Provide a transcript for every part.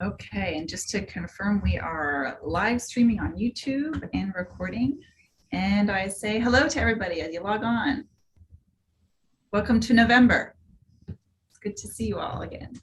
Okay, and just to confirm, we are live streaming on YouTube and recording. And I say hello to everybody as you log on. Welcome to November. It's good to see you all again.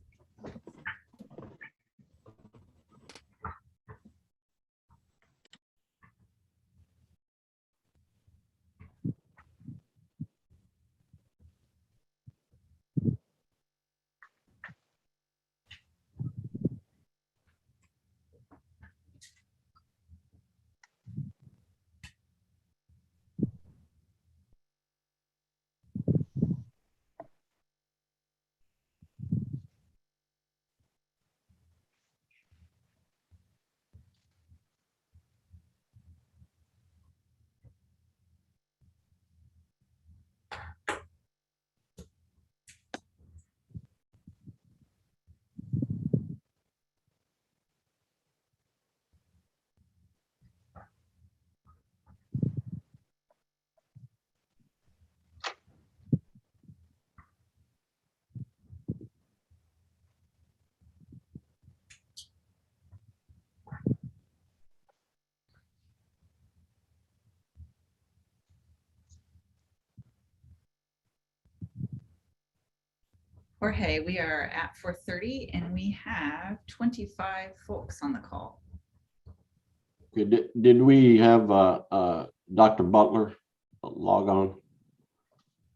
Jorge, we are at 4:30 and we have 25 folks on the call. Okay, did we have Dr. Butler log on?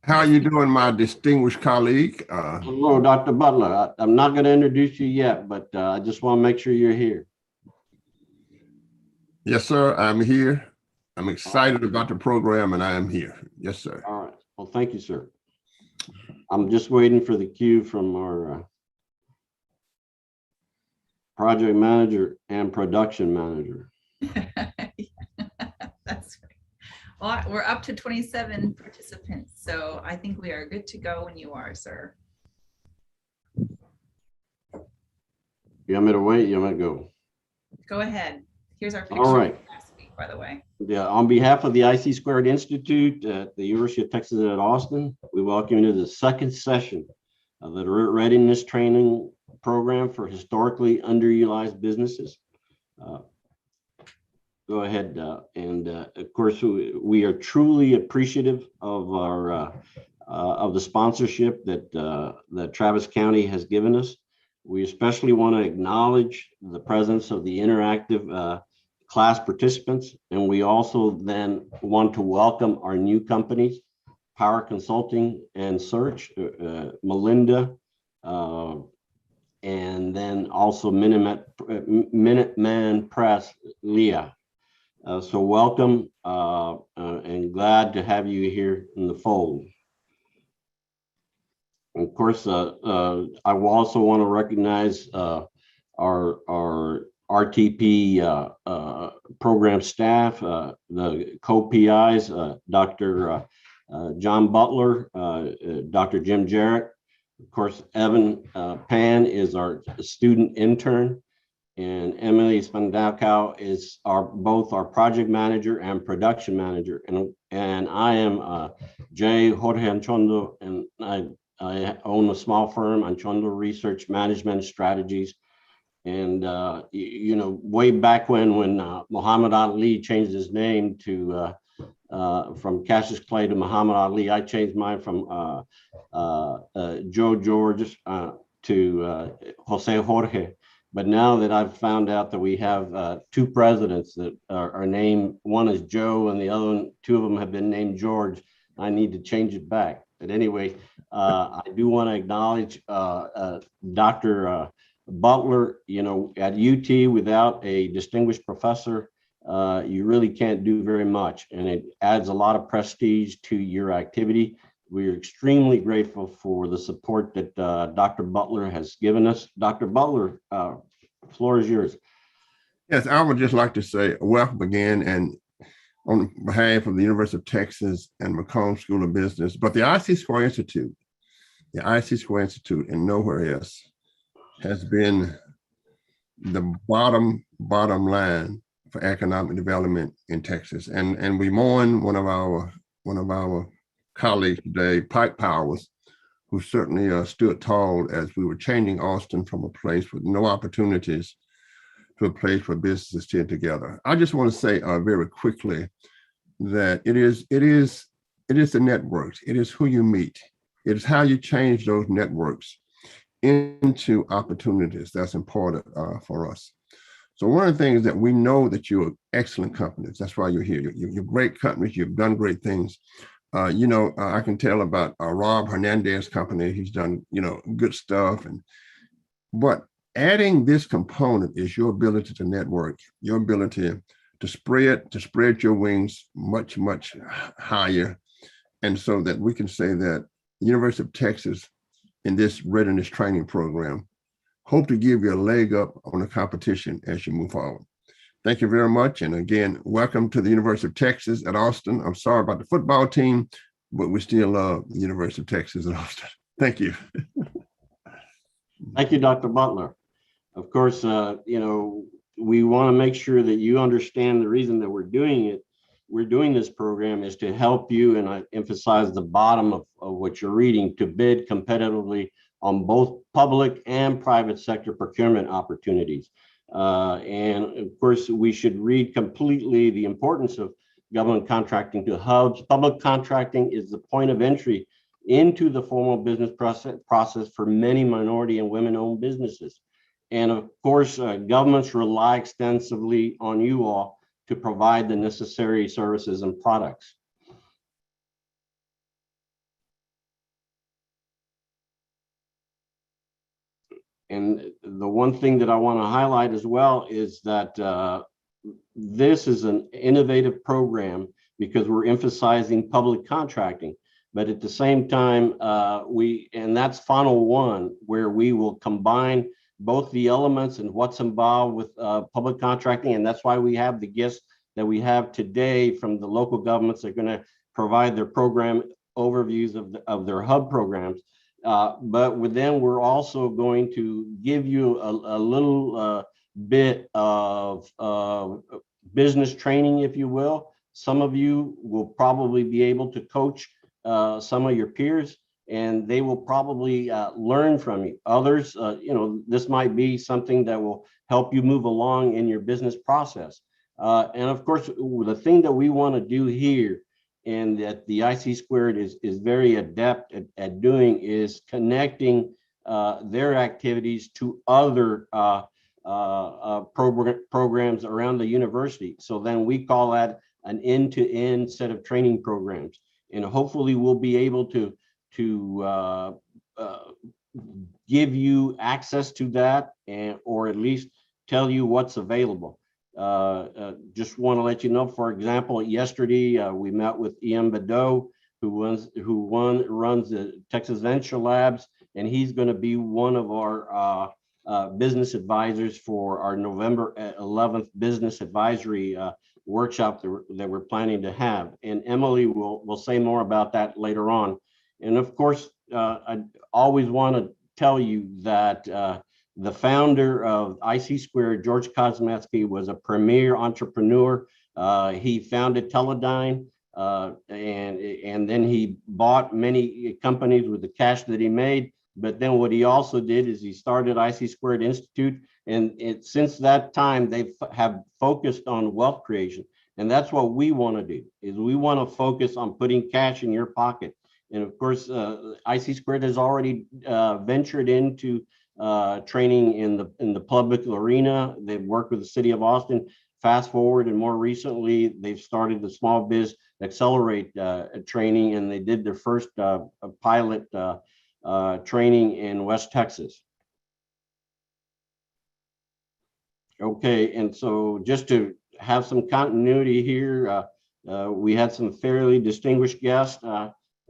How are you doing, my distinguished colleague? Hello, Dr. Butler. I'm not going to introduce you yet, but I just want to make sure you're here. Yes, sir, I'm here. I'm excited about the program and I am here. Yes, sir. All right. Well, thank you, sir. I'm just waiting for the cue from our project manager and production manager. That's right. Well, we're up to 27 participants, so I think we are good to go when you are, sir. You want me to wait? You want me to go? Go ahead. Here's our picture. All right. Last week, by the way. Yeah, on behalf of the IC Squared Institute at the University of Texas at Austin, we welcome you to the second session of the readiness training program for historically underutilized businesses. Go ahead, and of course, we are truly appreciative of our of the sponsorship that that Travis County has given us. We especially want to acknowledge the presence of the interactive class participants, and we also then want to welcome our new companies, Power Consulting and Search, Melinda, and then also Minuteman Press, Leah. So welcome and glad to have you here in the fold. And of course, I will also want to recognize our RTP program staff, the co-PIs, Dr. John Butler, Dr. Jim Jarrett. Of course, Evan Pan is our student intern, and Emily Spandaukow is both our project manager and production manager. And I am Jorge Anchondo, and I own a small firm, Anchondo Research Management Strategies. And, you know, way back when Muhammad Ali changed his name to from Cassius Clay to Muhammad Ali, I changed mine from Joe George to Jose Jorge. But now that I've found out that we have two presidents that are named, one is Joe and the other one, two of them have been named George, I need to change it back. But anyway, I do want to acknowledge Dr. Butler. You know, at UT, without a distinguished professor, you really can't do very much, and it adds a lot of prestige to your activity. We are extremely grateful for the support that Dr. Butler has given us. Dr. Butler, floor is yours. Yes, I would just like to say welcome again, and on behalf of the University of Texas and McComb School of Business, but the IC Square Institute, and nowhere else has been the bottom line for economic development in Texas. And we mourn one of our colleague today, Pike Powers, who certainly stood tall as we were changing Austin from a place with no opportunities to a place where businesses stand together. I just want to say very quickly that it is the networks. It is who you meet. It is how you change those networks into opportunities that's important for us. So one of the things that we know that you're excellent companies. That's why you're here. You're great companies. You've done great things. I can tell about Rob Hernandez's company. He's done, good stuff. But adding this component is your ability to network, your ability to spread your wings much, much higher. And so that we can say that the University of Texas in this readiness training program hope to give you a leg up on the competition as you move forward. Thank you very much. And again, welcome to the University of Texas at Austin. I'm sorry about the football team, but we still love the University of Texas at Austin. Thank you. Thank you, Dr. Butler. Of course, we want to make sure that you understand the reason that we're doing it. We're doing this program is to help you, and I emphasize the bottom of what you're reading, to bid competitively on both public and private sector procurement opportunities. And of course, we should read completely the importance of government contracting to hubs. Public contracting is the point of entry into the formal business process for many minority and women-owned businesses. And of course, governments rely extensively on you all to provide the necessary services and products. And the one thing that I want to highlight as well is that this is an innovative program because we're emphasizing public contracting. But at the same time, and that's funnel one, where we will combine both the elements and what's involved with public contracting. And that's why we have the guests that we have today from the local governments that are going to provide their program overviews of their hub programs. But then we're also going to give you a little bit of business training, if you will. Some of you will probably be able to coach some of your peers, and they will probably learn from you. Others, this might be something that will help you move along in your business process. And of course, the thing that we want to do here, and that the IC Squared is very adept at doing, is connecting their activities to other programs around the university. So then we call that an end-to-end set of training programs. And hopefully we'll be able to give you access to that, or at least tell you what's available. Just want to let you know, for example, yesterday we met with Ian Badeau, who runs the Texas Venture Labs, and he's going to be one of our business advisors for our November 11th business advisory workshop that we're planning to have. And Emily will say more about that later on. And of course, I always want to tell you that the founder of IC Squared, George Kosmetsky, was a premier entrepreneur. He founded Teledyne, and then he bought many companies with the cash that he made. But then what he also did is he started IC Squared Institute, and since that time they have focused on wealth creation. And that's what we want to do, is we want to focus on putting cash in your pocket. And of course, IC Squared has already ventured into training in the public arena. They've worked with the city of Austin. Fast forward, and more recently, they've started the Small Biz Accelerate training, and they did their first pilot training in West Texas. Okay, and so just to have some continuity here, we had some fairly distinguished guests.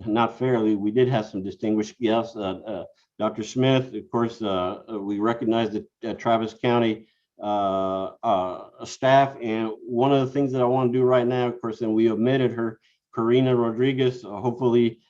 Not fairly, we did have some distinguished guests. Dr. Smith, of course, we recognize the Travis County staff. And one of the things that I want to do right now, of course, and we omitted her, Karina Rodriguez. Hopefully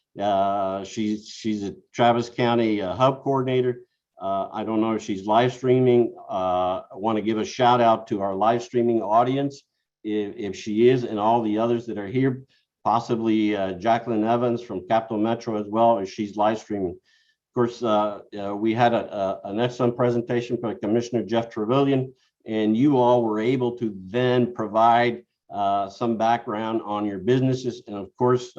she's a Travis County hub coordinator. I don't know if she's live streaming. I want to give a shout out to our live streaming audience, if she is, and all the others that are here possibly Jacqueline Evans from Capital Metro as well, as she's live streaming. Of course, we had an excellent presentation by Commissioner Jeff Trevelyan, and you all were able to then provide some background on your businesses. And of course,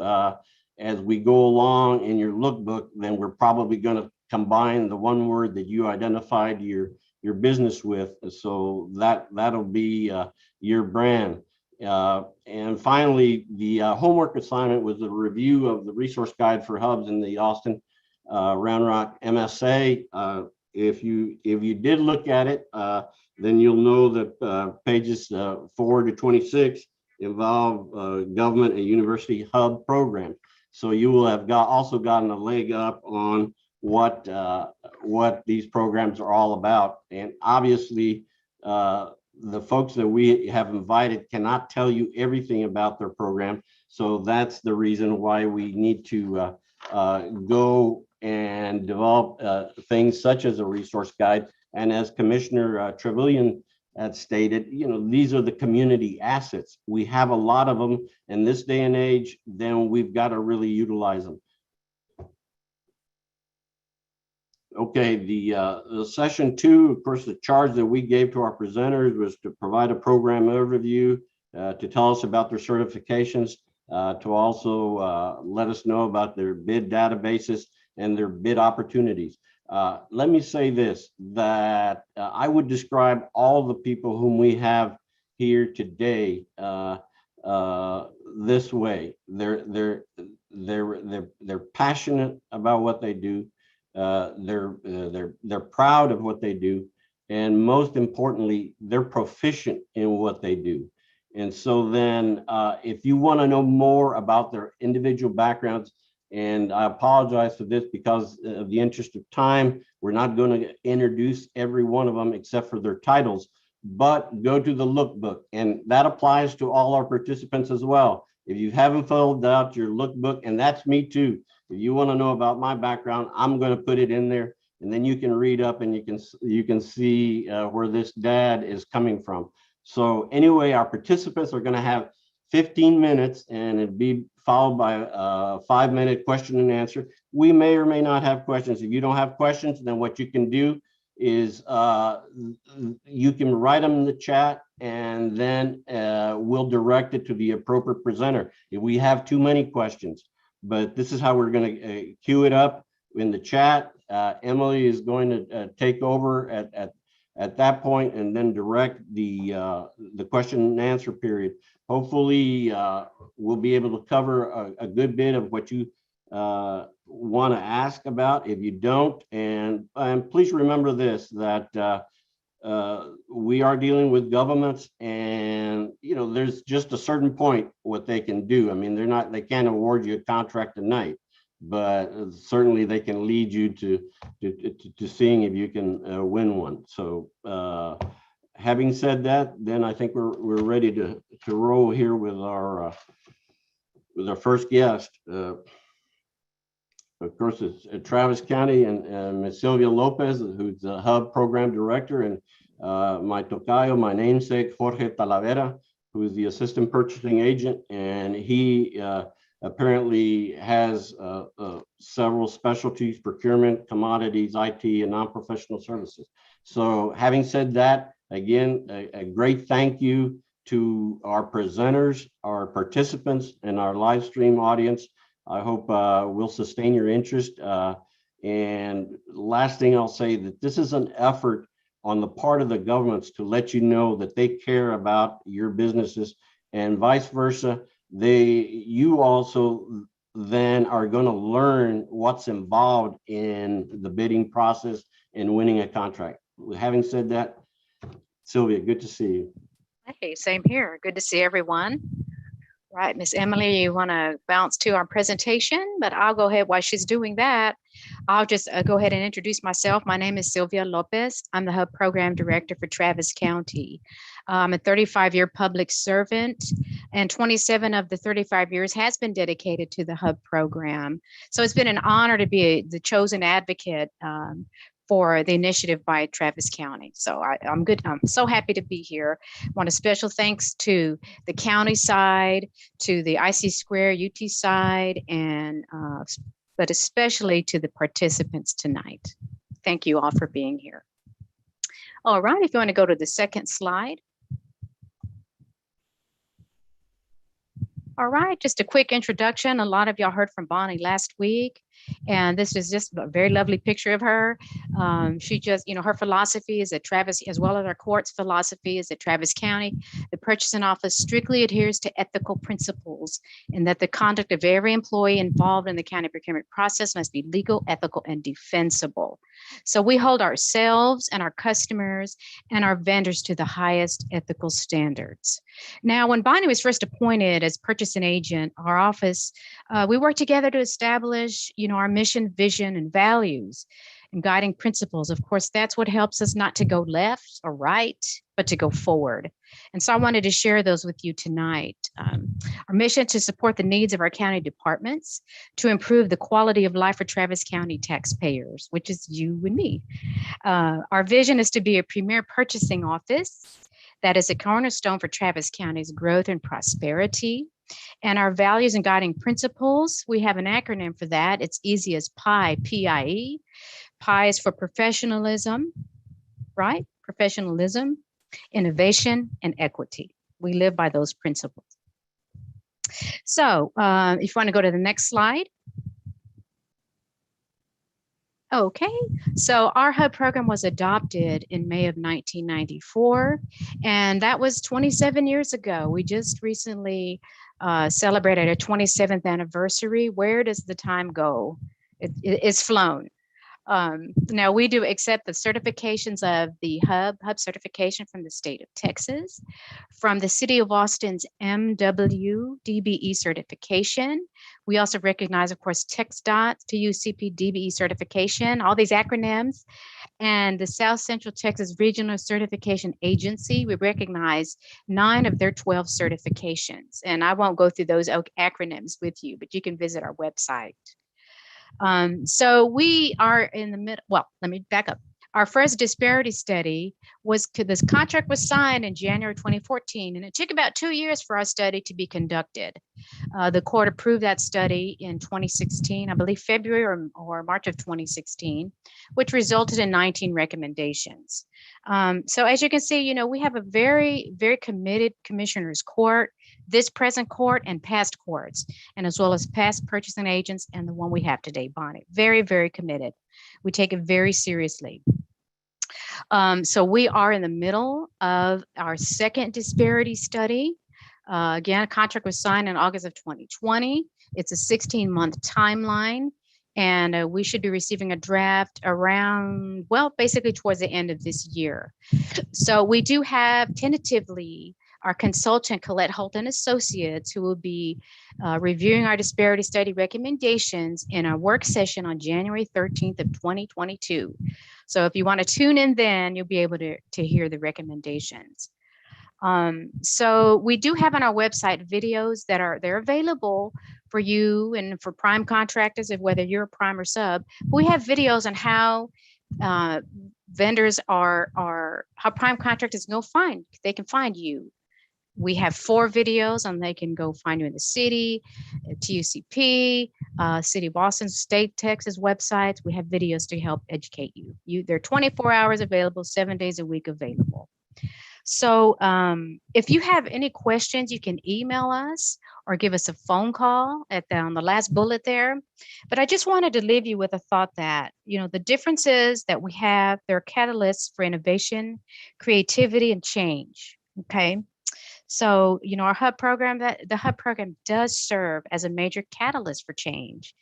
as we go along in your lookbook, then we're probably going to combine the one word that you identified your business with. So that'll be your brand. And finally, the homework assignment was a review of the resource guide for hubs in the Austin Round Rock MSA. If you did look at it, then you'll know that pages 4 to 26 involve government and university hub programs. So you will have also gotten a leg up on what these programs are all about. And obviously, the folks that we have invited cannot tell you everything about their program. So that's the reason why we need to go and develop things such as a resource guide. And as Commissioner Trevelyan had stated, these are the community assets. We have a lot of them in this day and age, then we've got to really utilize them. Okay, the session 2, of course, the charge that we gave to our presenters was to provide a program overview, to tell us about their certifications, to also let us know about their bid databases and their bid opportunities. Let me say this, that I would describe all the people whom we have here today this way. They're passionate about what they do. They're proud of what they do, and most importantly, they're proficient in what they do. And so then, if you want to know more about their individual backgrounds, and I apologize for this because of the interest of time, we're not going to introduce every one of them except for their titles, but go to the lookbook, and that applies to all our participants as well. If you haven't filled out your lookbook, and that's me too, if you want to know about my background, I'm going to put it in there, and then you can read up and you can see where this dad is coming from. So anyway, our participants are going to have 15 minutes, and it'd be followed by a 5-minute question and answer. We may or may not have questions. If you don't have questions, then what you can do is you can write them in the chat, and then we'll direct it to the appropriate presenter if we have too many questions. But this is how we're going to queue it up in the chat. Emily is going to take over at that point and then direct the question and answer period. Hopefully, we'll be able to cover a good bit of what you want to ask about. If you don't, and please remember this, that we are dealing with governments, and there's just a certain point what they can do. I mean, they can't award you a contract tonight, but certainly they can lead you to seeing if you can win one. So having said that, then I think we're ready to roll here with our first guest. Of course, it's Travis County and Ms. Silvia Lopez, who's the Hub Program Director, and my tocayo, my namesake, Jorge Talavera, who is the Assistant Purchasing Agent, and he apparently has several specialties: procurement, commodities, IT, and non-professional services. So having said that, again, a great thank you to our presenters, our participants, and our live stream audience. I hope we'll sustain your interest. And last thing I'll say, that this is an effort on the part of the governments to let you know that they care about your businesses, and vice versa. You also then are going to learn what's involved in the bidding process and winning a contract. Having said that, Sylvia, good to see you. Hey, same here. Good to see everyone. Right, Miss Emily, you want to bounce to our presentation, but I'll go ahead while she's doing that. I'll just go ahead and introduce myself. My name is Silvia Lopez. I'm the Hub Program Director for Travis County. I'm a 35-year public servant, and 27 of the 35 years has been dedicated to the Hub program. So it's been an honor to be the chosen advocate for the initiative by Travis County. So I'm good. I'm so happy to be here. Want a special thanks to the county side, to the IC Square UT side, and but especially to the participants tonight. Thank you all for being here. All right, if you want to go to the second slide. All right, just a quick introduction. A lot of y'all heard from Bonnie last week, and this is just a very lovely picture of her. She just, you know, her philosophy is that Travis, as well as our court's philosophy, is that Travis County, the purchasing office strictly adheres to ethical principles, and that the conduct of every employee involved in the county procurement process must be legal, ethical, and defensible. So we hold ourselves and our customers and our vendors to the highest ethical standards. Now, when Bonnie was first appointed as purchasing agent, our office, we worked together to establish, you know, our mission, vision, and values and guiding principles. Of course, that's what helps us not to go left or right, but to go forward. And so I wanted to share those with you tonight. Our mission to support the needs of our county departments, to improve the quality of life for Travis County taxpayers, which is you and me. Our vision is to be a premier purchasing office that is a cornerstone for Travis County's growth and prosperity. And our values and guiding principles, we have an acronym for that. It's easy as PIE, P-I-E. PIE is for professionalism, right? Professionalism, innovation, and equity. We live by those principles. So if you want to go to the next slide. Okay, so our HUB program was adopted in May of 1994, and that was 27 years ago. We just recently celebrated our 27th anniversary. Where does the time go? It's flown. Now we do accept the certifications of the HUB certification from the state of Texas, from the city of Austin's MW DBE certification. We also recognize, of course, TxDOT, TUCP DBE certification, all these acronyms, and the South Central Texas Regional Certification Agency. We recognize 9 of their 12 certifications, and I won't go through those acronyms with you, but you can visit our website. So we are in the middle. Well, let me back up. Our first disparity study was, this contract was signed in January 2014, and it took about 2 years for our study to be conducted. The court approved that study in 2016, I believe February or March of 2016, which resulted in 19 recommendations. So as you can see, you know, we have a very, very committed commissioners court, this present court and past courts, and as well as past purchasing agents and the one we have today, Bonnie. Very, very committed. We take it very seriously. So we are in the middle of our second disparity study. Again, a contract was signed in August of 2020. It's a 16-month timeline, and we should be receiving a draft around, well, basically towards the end of this year. So we do have tentatively our consultant, Colette Holt and Associates, who will be reviewing our disparity study recommendations in a work session on January 13th of 2022. So if you want to tune in then, you'll be able to hear the recommendations. So we do have on our website videos that they're available for you and for prime contractors, of whether you're a prime or sub. We have videos on how vendors how prime contractors they can find you. We have 4 videos, and they can go find you in the city, TUCP, City of Boston, State Texas websites. We have videos to help educate you. They're 24 hours available, 7 days a week available. So if you have any questions, you can email us or give us a phone call on the last bullet there. But I just wanted to leave you with a thought that, you know, the differences that we have, they're catalysts for innovation, creativity, and change. Okay. So, you know, our HUB program, the HUB program does serve as a major catalyst for change.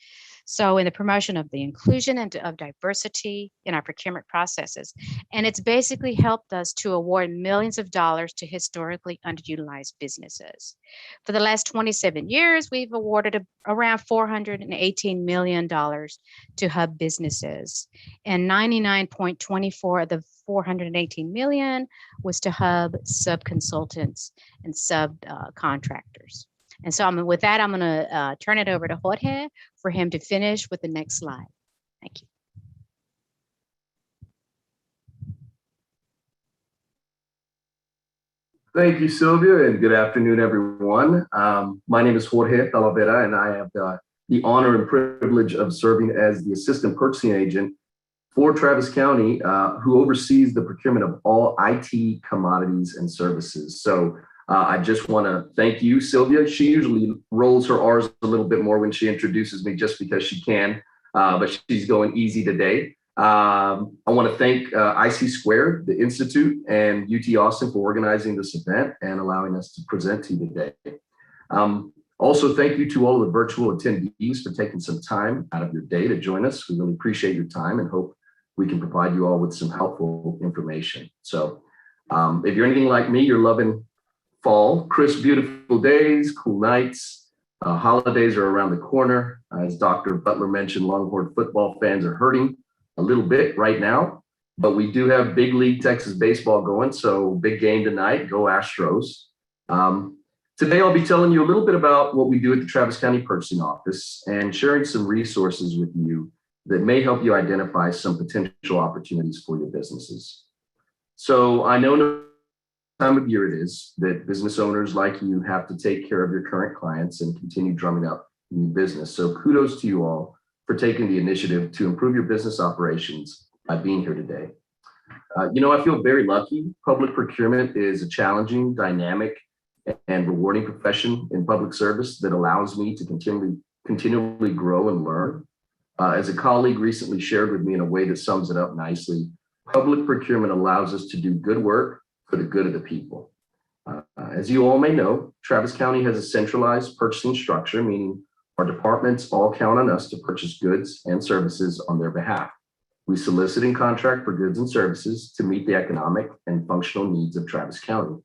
So in the promotion of the inclusion and of diversity in our procurement processes. And it's basically helped us to award millions of dollars to historically underutilized businesses. For the last 27 years, we've awarded around $418 million to HUB businesses, and 99.24 of the 418 million was to HUB sub-consultants and sub-contractors. And so with that, I'm going to turn it over to Jorge for him to finish with the next slide. Thank you. Thank you, Sylvia, and good afternoon, everyone. My name is Jorge Talavera, and I have the honor and privilege of serving as the Assistant Purchasing Agent for Travis County, who oversees the procurement of all IT commodities and services. So I just want to thank you, Sylvia. She usually rolls her R's a little bit more when she introduces me just because she can, but she's going easy today. I want to thank IC Squared, the Institute, and UT Austin for organizing this event and allowing us to present to you today. Also, thank you to all of the virtual attendees for taking some time out of your day to join us. We really appreciate your time and hope we can provide you all with some helpful information. So if you're anything like me, you're loving fall, crisp, beautiful days, cool nights. Holidays are around the corner. As Dr. Butler mentioned, Longhorn football fans are hurting a little bit right now, but we do have big league Texas baseball going. So big game tonight, go Astros. Today, I'll be telling you a little bit about what we do at the Travis County Purchasing Office and sharing some resources with you that may help you identify some potential opportunities for your businesses. So I know the time of year it is that business owners like you have to take care of your current clients and continue drumming up new business. So kudos to you all for taking the initiative to improve your business operations by being here today. I feel very lucky. Public procurement is a challenging, dynamic, and rewarding profession in public service that allows me to continually grow and learn. As a colleague recently shared with me in a way that sums it up nicely, public procurement allows us to do good work for the good of the people. As you all may know, Travis County has a centralized purchasing structure, meaning our departments all count on us to purchase goods and services on their behalf. We solicit and contract for goods and services to meet the economic and functional needs of Travis County.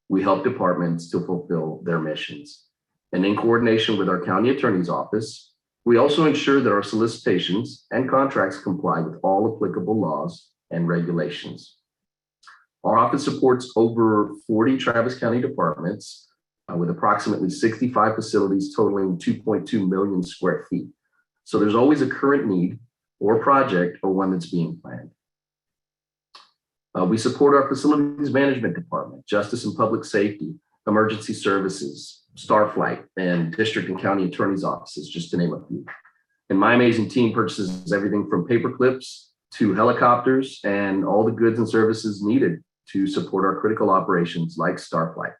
We help departments to fulfill their missions. And in coordination with our county attorney's office, we also ensure that our solicitations and contracts comply with all applicable laws and regulations. Our office supports over 40 Travis County departments with approximately 65 facilities totaling 2.2 million square feet. So there's always a current need or project or one that's being planned. We support our facilities management department, justice and public safety, emergency services, Starflight, and district and county attorney's offices, just to name a few. And my amazing team purchases everything from paper clips to helicopters and all the goods and services needed to support our critical operations like Starflight.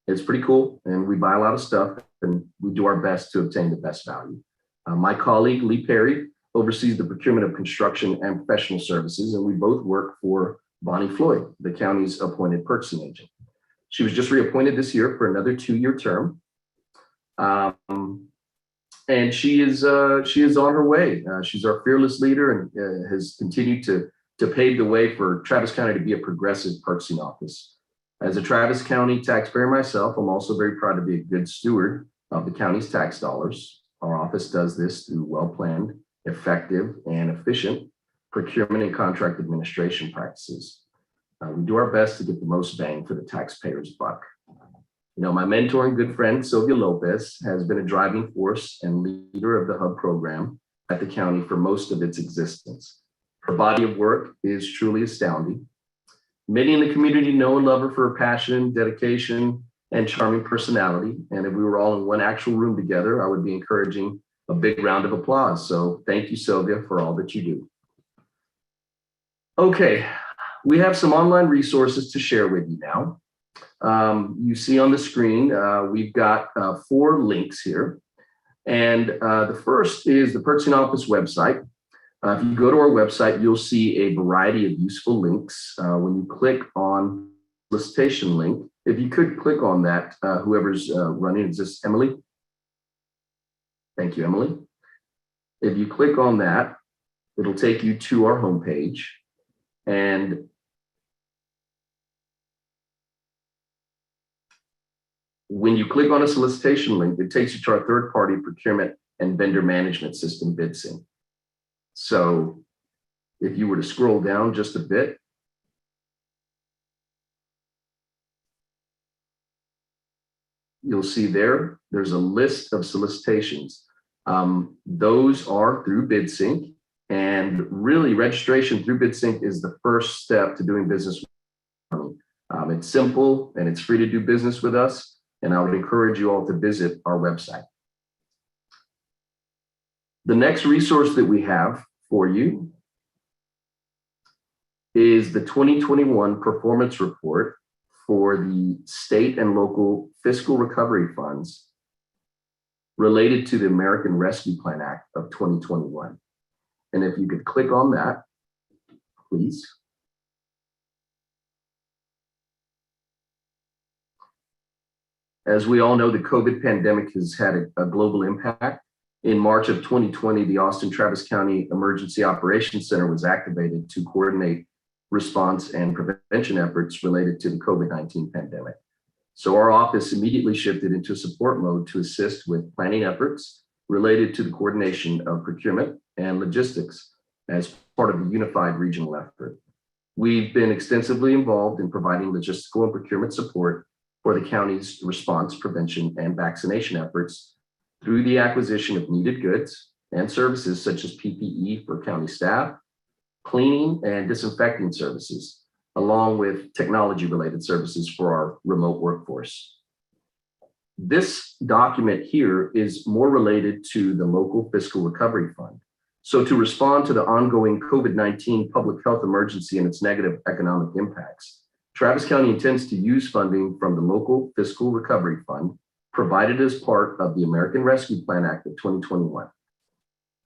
It's pretty cool, and we buy a lot of stuff, and we do our best to obtain the best value. My colleague, Lee Perry, oversees the procurement of construction and professional services, and we both work for Bonnie Floyd, the county's appointed purchasing agent. She was just reappointed this year for another 2-year term, and she is on her way. She's our fearless leader and has continued to pave the way for Travis County to be a progressive purchasing office. As a Travis County taxpayer myself, I'm also very proud to be a good steward of the county's tax dollars. Our office does this through well-planned, effective, and efficient procurement and contract administration practices. We do our best to get the most bang for the taxpayer's buck. My mentor and good friend, Silvia Lopez, has been a driving force and leader of the Hub program at the county for most of its existence. Her body of work is truly astounding. Many in the community know and love her for her passion, dedication, and charming personality. And if we were all in one actual room together, I would be encouraging a big round of applause. So thank you, Sylvia, for all that you do. Okay, we have some online resources to share with you now. You see on the screen, we've got 4 links here. And the first is the Purchasing Office website. If you go to our website, you'll see a variety of useful links. When you click on solicitation link, if you could click on that, whoever's running, is this Emily? Thank you, Emily. If you click on that, it'll take you to our homepage. And when you click on a solicitation link, it takes you to our third-party procurement and vendor management system, Bidsync. So if you were to scroll down just a bit, you'll see there's a list of solicitations. Those are through Bidsync, and really registration through Bidsync is the first step to doing business with It's simple and it's free to do business with us, and I would encourage you all to visit our website. The next resource that we have for you is the 2021 performance report for the state and local fiscal recovery funds related to the American Rescue Plan Act of 2021. And if you could click on that, please. As we all know, the COVID pandemic has had a global impact. In March of 2020, the Austin-Travis County Emergency Operations Center was activated to coordinate response and prevention efforts related to the COVID-19 pandemic. So our office immediately shifted into support mode to assist with planning efforts related to the coordination of procurement and logistics as part of the unified regional effort. We've been extensively involved in providing logistical and procurement support for the county's response, prevention, and vaccination efforts through the acquisition of needed goods and services such as PPE for county staff, cleaning and disinfecting services, along with technology-related services for our remote workforce. This document here is more related to the local fiscal recovery fund. So to respond to the ongoing COVID-19 public health emergency and its negative economic impacts, Travis County intends to use funding from the local fiscal recovery fund provided as part of the American Rescue Plan Act of 2021.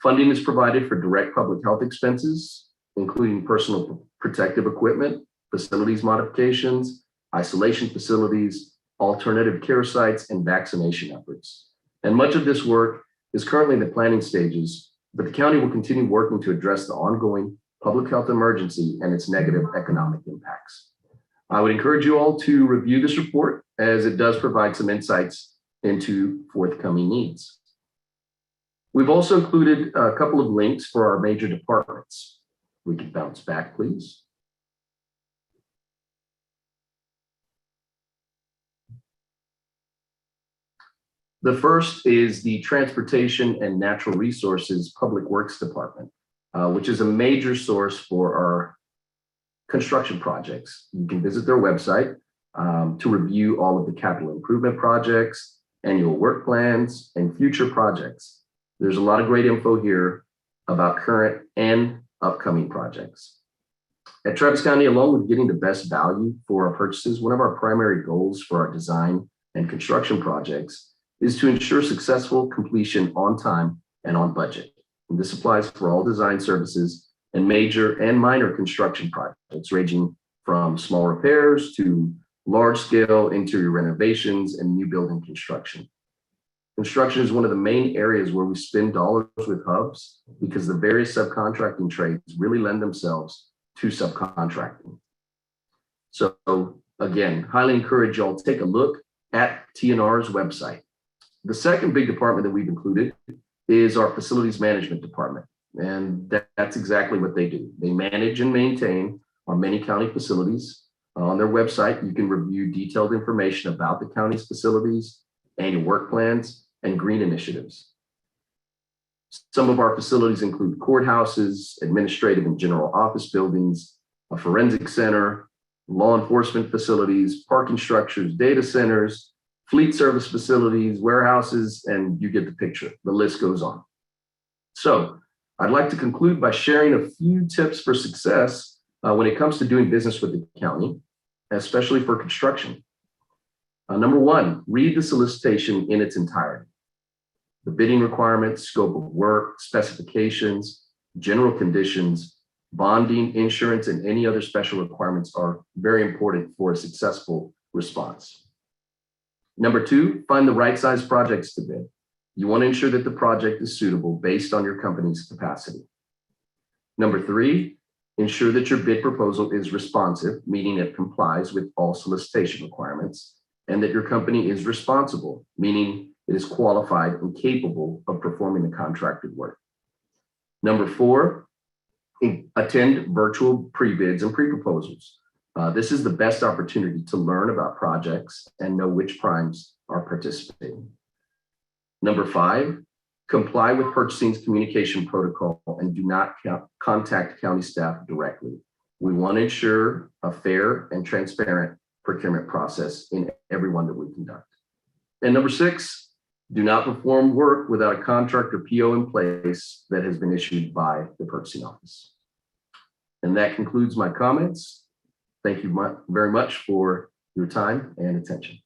Funding is provided for direct public health expenses, including personal protective equipment, facilities modifications, isolation facilities, alternative care sites, and vaccination efforts. And much of this work is currently in the planning stages, but the county will continue working to address the ongoing public health emergency and its negative economic impacts. I would encourage you all to review this report as it does provide some insights into forthcoming needs. We've also included a couple of links for our major departments. We can bounce back, please. The first is the Transportation and Natural Resources Public Works Department, which is a major source for our construction projects. You can visit their website to review all of the capital improvement projects, annual work plans, and future projects. There's a lot of great info here about current and upcoming projects. At Travis County, along with getting the best value for our purchases, one of our primary goals for our design and construction projects is to ensure successful completion on time and on budget. And this applies for all design services and major and minor construction projects, ranging from small repairs to large-scale interior renovations and new building construction. Construction is one of the main areas where we spend dollars with hubs because the various subcontracting trades really lend themselves to subcontracting. So again, highly encourage y'all to take a look at TNR's website. The second big department that we've included is our facilities management department. And that's exactly what they do. They manage and maintain our many county facilities. On their website, you can review detailed information about the county's facilities, annual work plans, and green initiatives. Some of our facilities include courthouses, administrative and general office buildings, a forensic center, law enforcement facilities, parking structures, data centers, fleet service facilities, warehouses, and you get the picture. The list goes on. So I'd like to conclude by sharing a few tips for success when it comes to doing business with the county, especially for construction. Number one, read the solicitation in its entirety. The bidding requirements, scope of work, specifications, general conditions, bonding, insurance, and any other special requirements are very important for a successful response. Number two, find the right size projects to bid. You want to ensure that the project is suitable based on your company's capacity. Number three, ensure that your bid proposal is responsive, meaning it complies with all solicitation requirements, and that your company is responsible, meaning it is qualified and capable of performing the contracted work. Number four, attend virtual pre-bids and pre-proposals. This is the best opportunity to learn about projects and know which primes are participating. Number five, comply with purchasing's communication protocol and do not contact county staff directly. We want to ensure a fair and transparent procurement process in every one that we conduct. And number 6, do not perform work without a contract or PO in place that has been issued by the purchasing office. And that concludes my comments. Thank you very much for your time and attention.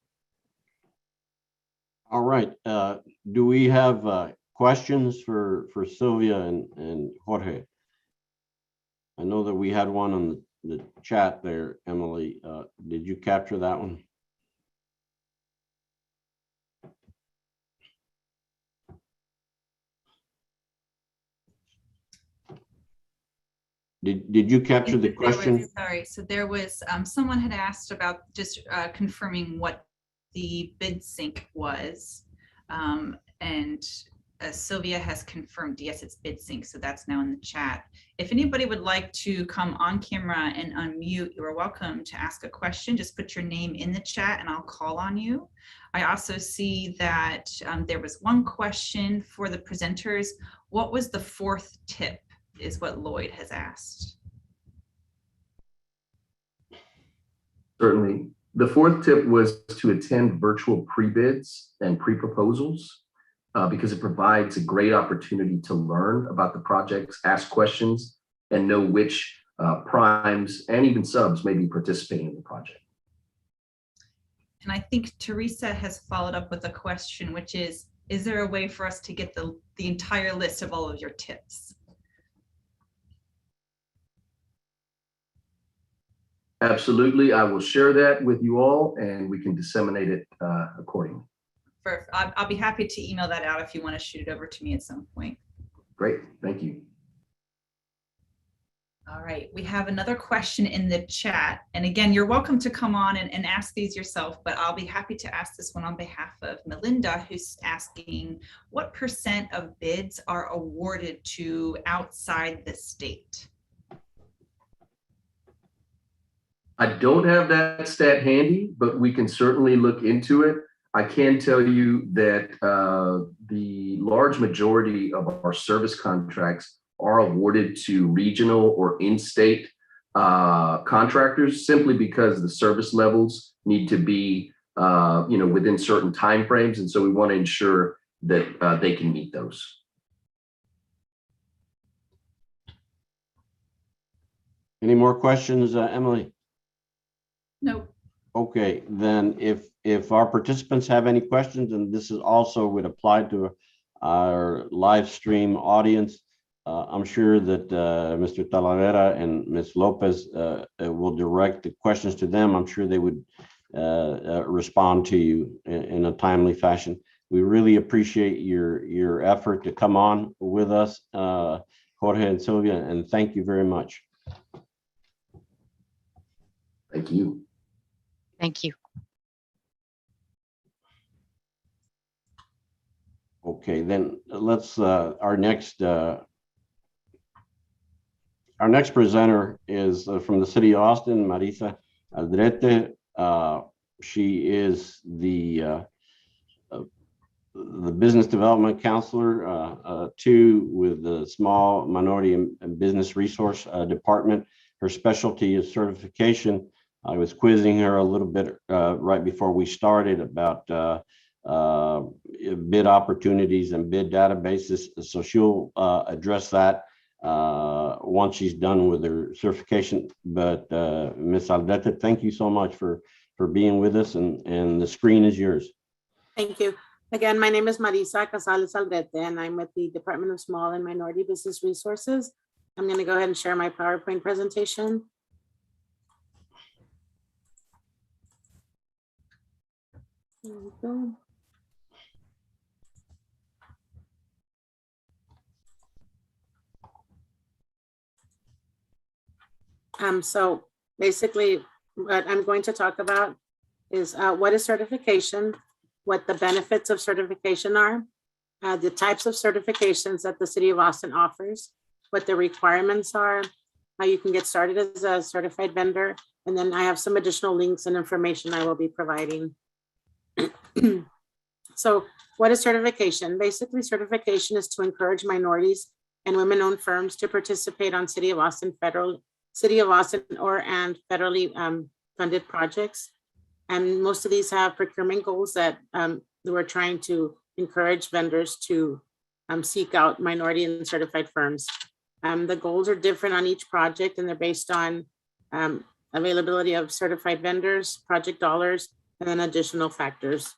All right. Do we have questions for Sylvia and Jorge? I know that we had one on the chat there, Emily. Did you capture that one? Did you capture the question? Sorry, so there was someone had asked about just confirming what the Bidsync was, and Sylvia has confirmed, yes, it's Bidsync, so that's now in the chat. If anybody would like to come on camera and unmute, you are welcome to ask a question. Just put your name in the chat and I'll call on you. I also see that there was one question for the presenters. What was the 4th tip, is what Lloyd has asked. Certainly. The 4th tip was to attend virtual pre-bids and pre-proposals because it provides a great opportunity to learn about the projects, ask questions, and know which primes and even subs may be participating in the project. And I think Teresa has followed up with a question, which is there a way for us to get the entire list of all of your tips? Absolutely. I will share that with you all and we can disseminate it accordingly. I'll be happy to email that out if you want to shoot it over to me at some point. Great. Thank you. All right. We have another question in the chat. And again, you're welcome to come on and ask these yourself, but I'll be happy to ask this one on behalf of Melinda, who's asking, what % of bids are awarded to outside the state? I don't have that stat handy, but we can certainly look into it. I can tell you that the large majority of our service contracts are awarded to regional or in-state contractors simply because the service levels need to be within certain timeframes. And so we want to ensure that they can meet those. Any more questions, Emily? Nope. Okay, then if our participants have any questions, and this is also would apply to our live stream audience, I'm sure that Mr. Talavera and Ms. Lopez will direct the questions to them. I'm sure they would respond to you in a timely fashion. We really appreciate your effort to come on with us, Jorge and Sylvia, and thank you very much. Thank you. Thank you. Okay, then let's our next presenter is from the city of Austin, Mariza Aldrete. She is the business development counselor with the small minority and business resource department. Her specialty is certification. I was quizzing her a little bit right before we started about bid opportunities and bid databases. So she'll address that once she's done with her certification. But Ms. Aldrete, thank you so much for being with us, and the screen is yours. Thank you. Again, my name is Mariza Aldrete, and I'm with the Department of Small and Minority Business Resources. I'm going to go ahead and share my PowerPoint presentation. There we go. So basically what I'm going to talk about is what is certification, what the benefits of certification are, the types of certifications that the City of Austin offers, what the requirements are, how you can get started as a certified vendor, and then I have some additional links and information I will be providing. So what is certification? Basically, certification is to encourage minorities and women-owned firms to participate on City of Austin or and federally funded projects. And most of these have procurement goals that we're trying to encourage vendors to seek out minority and certified firms. The goals are different on each project, and they're based on availability of certified vendors, project dollars, and then additional factors.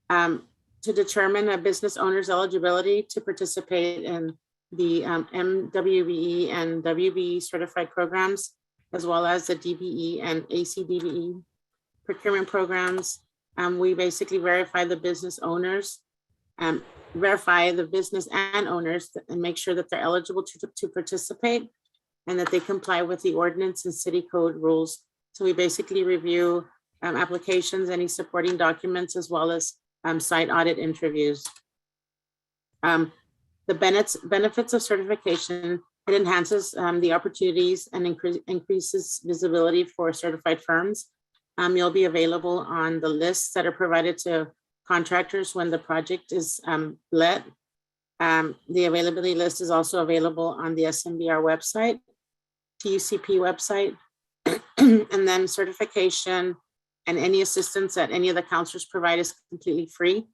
To determine a business owner's eligibility to participate in the MWBE and WBE certified programs, as well as the DBE and ACDBE procurement programs, we basically verify the business owners, verify the business and owners and make sure that they're eligible to participate and that they comply with the ordinance and city code rules. So we basically review applications, any supporting documents, as well as site audit interviews. The benefits of certification, it enhances the opportunities and increases visibility for certified firms. You'll be available on the lists that are provided to contractors when the project is let. The availability list is also available on the SMBR website, TUCP website, and then certification and any assistance that any of the counselors provide is completely free.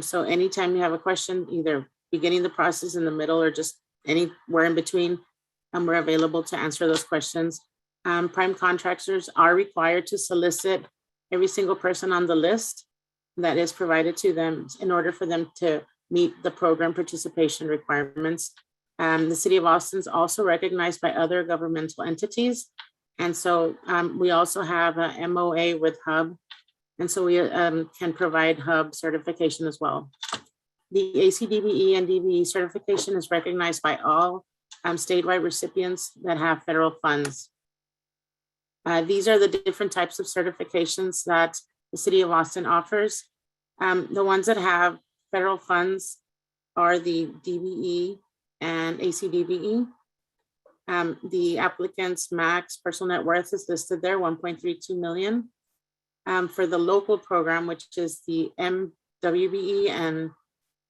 So anytime you have a question, either beginning the process, in the middle, or just anywhere in between, we're available to answer those questions. Prime contractors are required to solicit every single person on the list that is provided to them in order for them to meet the program participation requirements. The City of Austin is also recognized by other governmental entities. And so we also have a MOA with HUB. And so we can provide HUB certification as well. The ACDBE and DBE certification is recognized by all statewide recipients that have federal funds. These are the different types of certifications that the City of Austin offers. The ones that have federal funds are the DBE and ACDBE. The applicant's max personal net worth is listed there, 1.32 million. For the local program, which is the MWBE and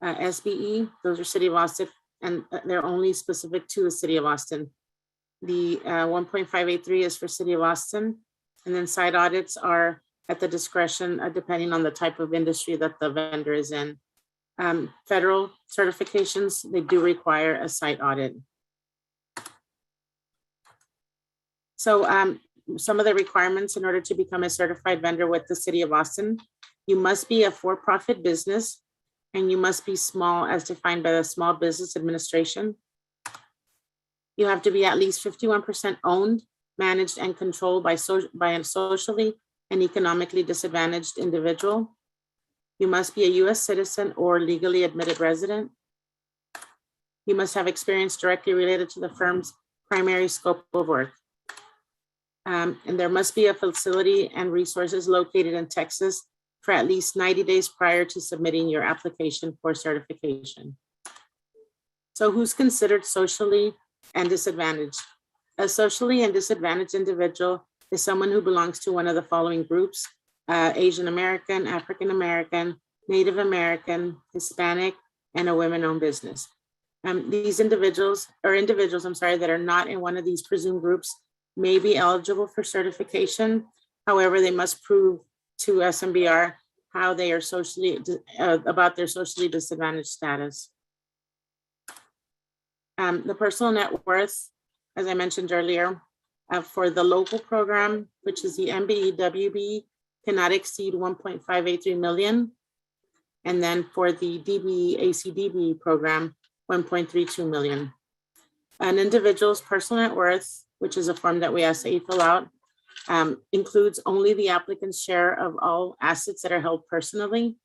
SBE, those are City of Austin, and they're only specific to the City of Austin. The 1.583 is for City of Austin, and then site audits are at the discretion, depending on the type of industry that the vendor is in. Federal certifications, they do require a site audit. So some of the requirements in order to become a certified vendor with the City of Austin, you must be a for-profit business and you must be small as defined by the Small Business Administration. You have to be at least 51% owned, managed, and controlled by a socially and economically disadvantaged individual. You must be a US citizen or legally admitted resident. You must have experience directly related to the firm's primary scope of work. And there must be a facility and resources located in Texas for at least 90 days prior to submitting your application for certification. So who's considered socially and disadvantaged? A socially and disadvantaged individual is someone who belongs to one of the following groups: Asian American, African American, Native American, Hispanic, and a women-owned business. These individuals that are not in one of these presumed groups may be eligible for certification. However, they must prove to SMBR how they are about their socially disadvantaged status. The personal net worth, as I mentioned earlier, for the local program, which is the MBE WBE, cannot exceed 1.583 million. And then for the DBE ACDBE program, 1.32 million. An individual's personal net worth, which is a form that we ask that you fill out, includes only the applicant's share of all assets that are held personally.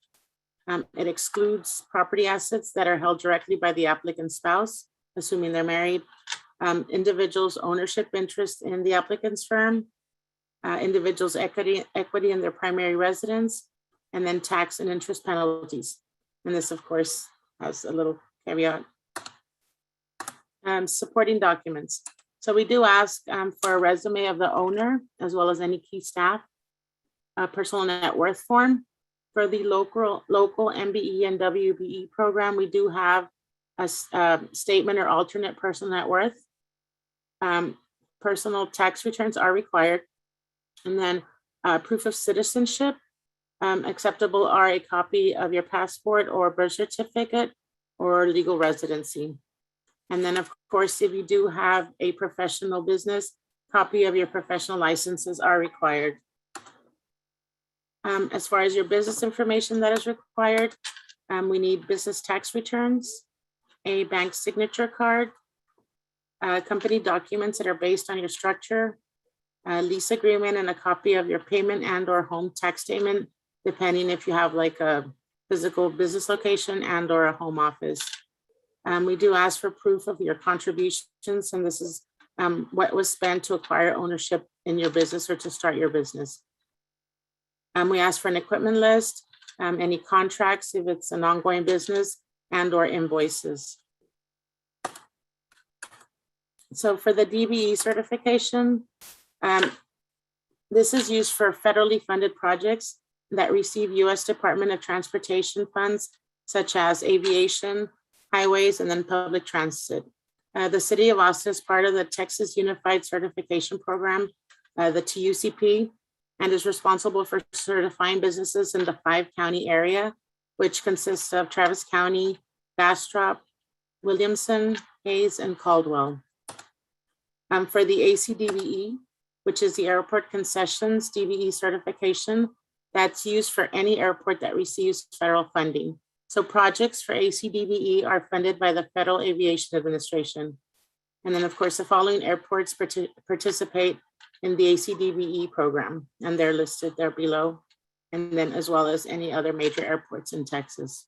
It excludes property assets that are held directly by the applicant's spouse, assuming they're married, individuals' ownership interest in the applicant's firm, individuals' equity in their primary residence, and then tax and interest penalties. And this, of course, has a little caveat. Supporting documents. So we do ask for a resume of the owner, as well as any key staff, a personal net worth form. For the local MBE and WBE program, we do have a statement or alternate personal net worth. Personal tax returns are required. And then Proof of citizenship. Acceptable are a copy of your passport or birth certificate or legal residency. And then of course, if you do have a professional business, copy of your professional licenses are required. As far as your business information that is required, we need business tax returns, a bank signature card, company documents that are based on your structure, a lease agreement, and a copy of your payment and or home tax statement, depending if you have like a physical business location and or a home office. We do ask for proof of your contributions, and this is what was spent to acquire ownership in your business or to start your business. We ask for an equipment list, any contracts if it's an ongoing business, and or invoices. So for the DBE certification, this is used for federally funded projects that receive U.S. Department of Transportation funds, such as aviation, highways, and then public transit. The City of Austin is part of the Texas Unified Certification Program, the TUCP, and is responsible for certifying businesses in the 5-county area, which consists of Travis County, Bastrop, Williamson, Hayes, and Caldwell. For the ACDBE, which is the Airport Concessions DBE certification, that's used for any airport that receives federal funding. So projects for ACDBE are funded by the Federal Aviation Administration. And then of course, the following airports participate in the ACDBE program, and they're listed there below, and then as well as any other major airports in Texas.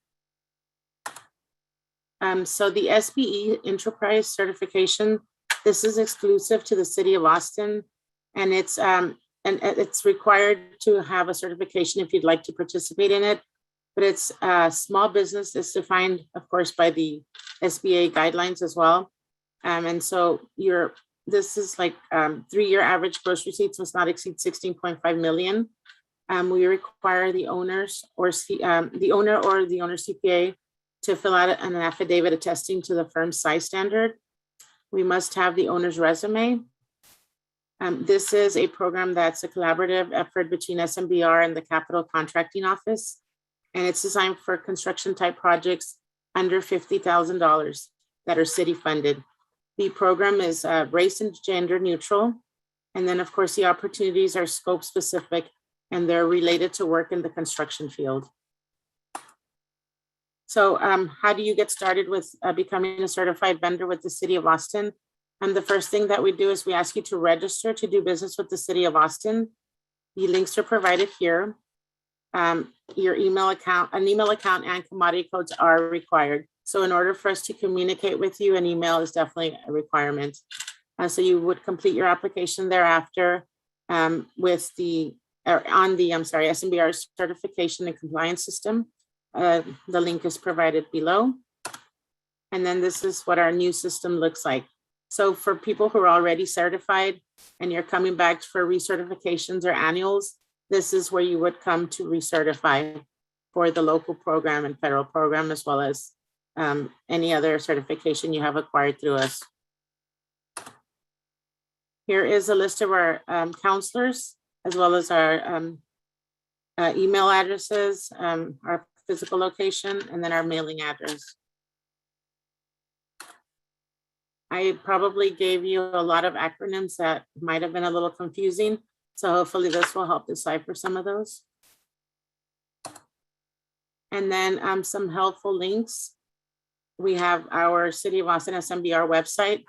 So the SBE Enterprise certification, this is exclusive to the City of Austin, and it's required to have a certification if you'd like to participate in it. But it's small business is defined, of course, by the SBA guidelines as well. And so this is like 3-year average gross receipts must not exceed 16.5 million. We require the owners or the owner or the owner CPA to fill out an affidavit attesting to the firm's size standard. We must have the owner's resume. This is a program that's a collaborative effort between SMBR and the Capital Contracting Office, and it's designed for construction type projects under $50,000 that are city funded. The program is race and gender neutral. And then of course, the opportunities are scope specific and they're related to work in the construction field. So how do you get started with becoming a certified vendor with the City of Austin? And the first thing that we do is we ask you to register to do business with the City of Austin. The links are provided here. Your email account, an email account and commodity codes are required. So in order for us to communicate with you, an email is definitely a requirement. So you would complete your application thereafter with on the SMBR certification and compliance system. The link is provided below. And then this is what our new system looks like. So for people who are already certified and you're coming back for recertifications or annuals, this is where you would come to recertify for the local program and federal program, as well as any other certification you have acquired through us. Here is a list of our counselors, as well as our email addresses, our physical location, and then our mailing address. I probably gave you a lot of acronyms that might have been a little confusing. So hopefully this will help decipher some of those. And then some helpful links. We have our City of Austin SMBR website.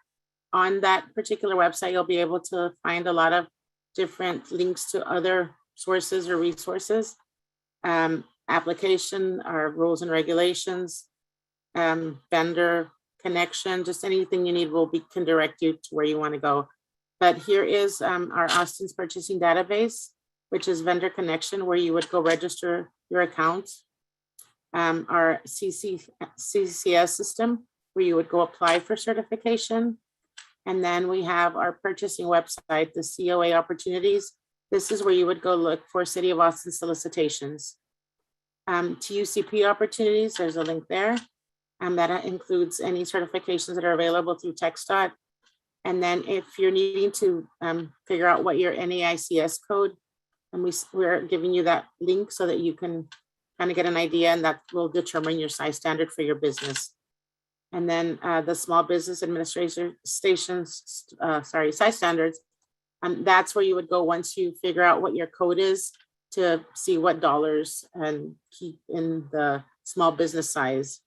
On that particular website, you'll be able to find a lot of different links to other sources or resources. Application, our rules and regulations, vendor connection, just anything you need can direct you to where you want to go. But here is our Austin's purchasing database, which is vendor connection, where you would go register your account. Our CCS system, where you would go apply for certification. And then we have our purchasing website, the COA opportunities. This is where you would go look for City of Austin solicitations. TUCP opportunities, there's a link there. That includes any certifications that are available through TxDOT. And then if you're needing to figure out what your NAICS code And we're giving you that link so that you can kind of get an idea, and that will determine your size standard for your business. And then the small business administration stations, size standards. That's where you would go once you figure out what your code is to see what dollars and keep in the small business size.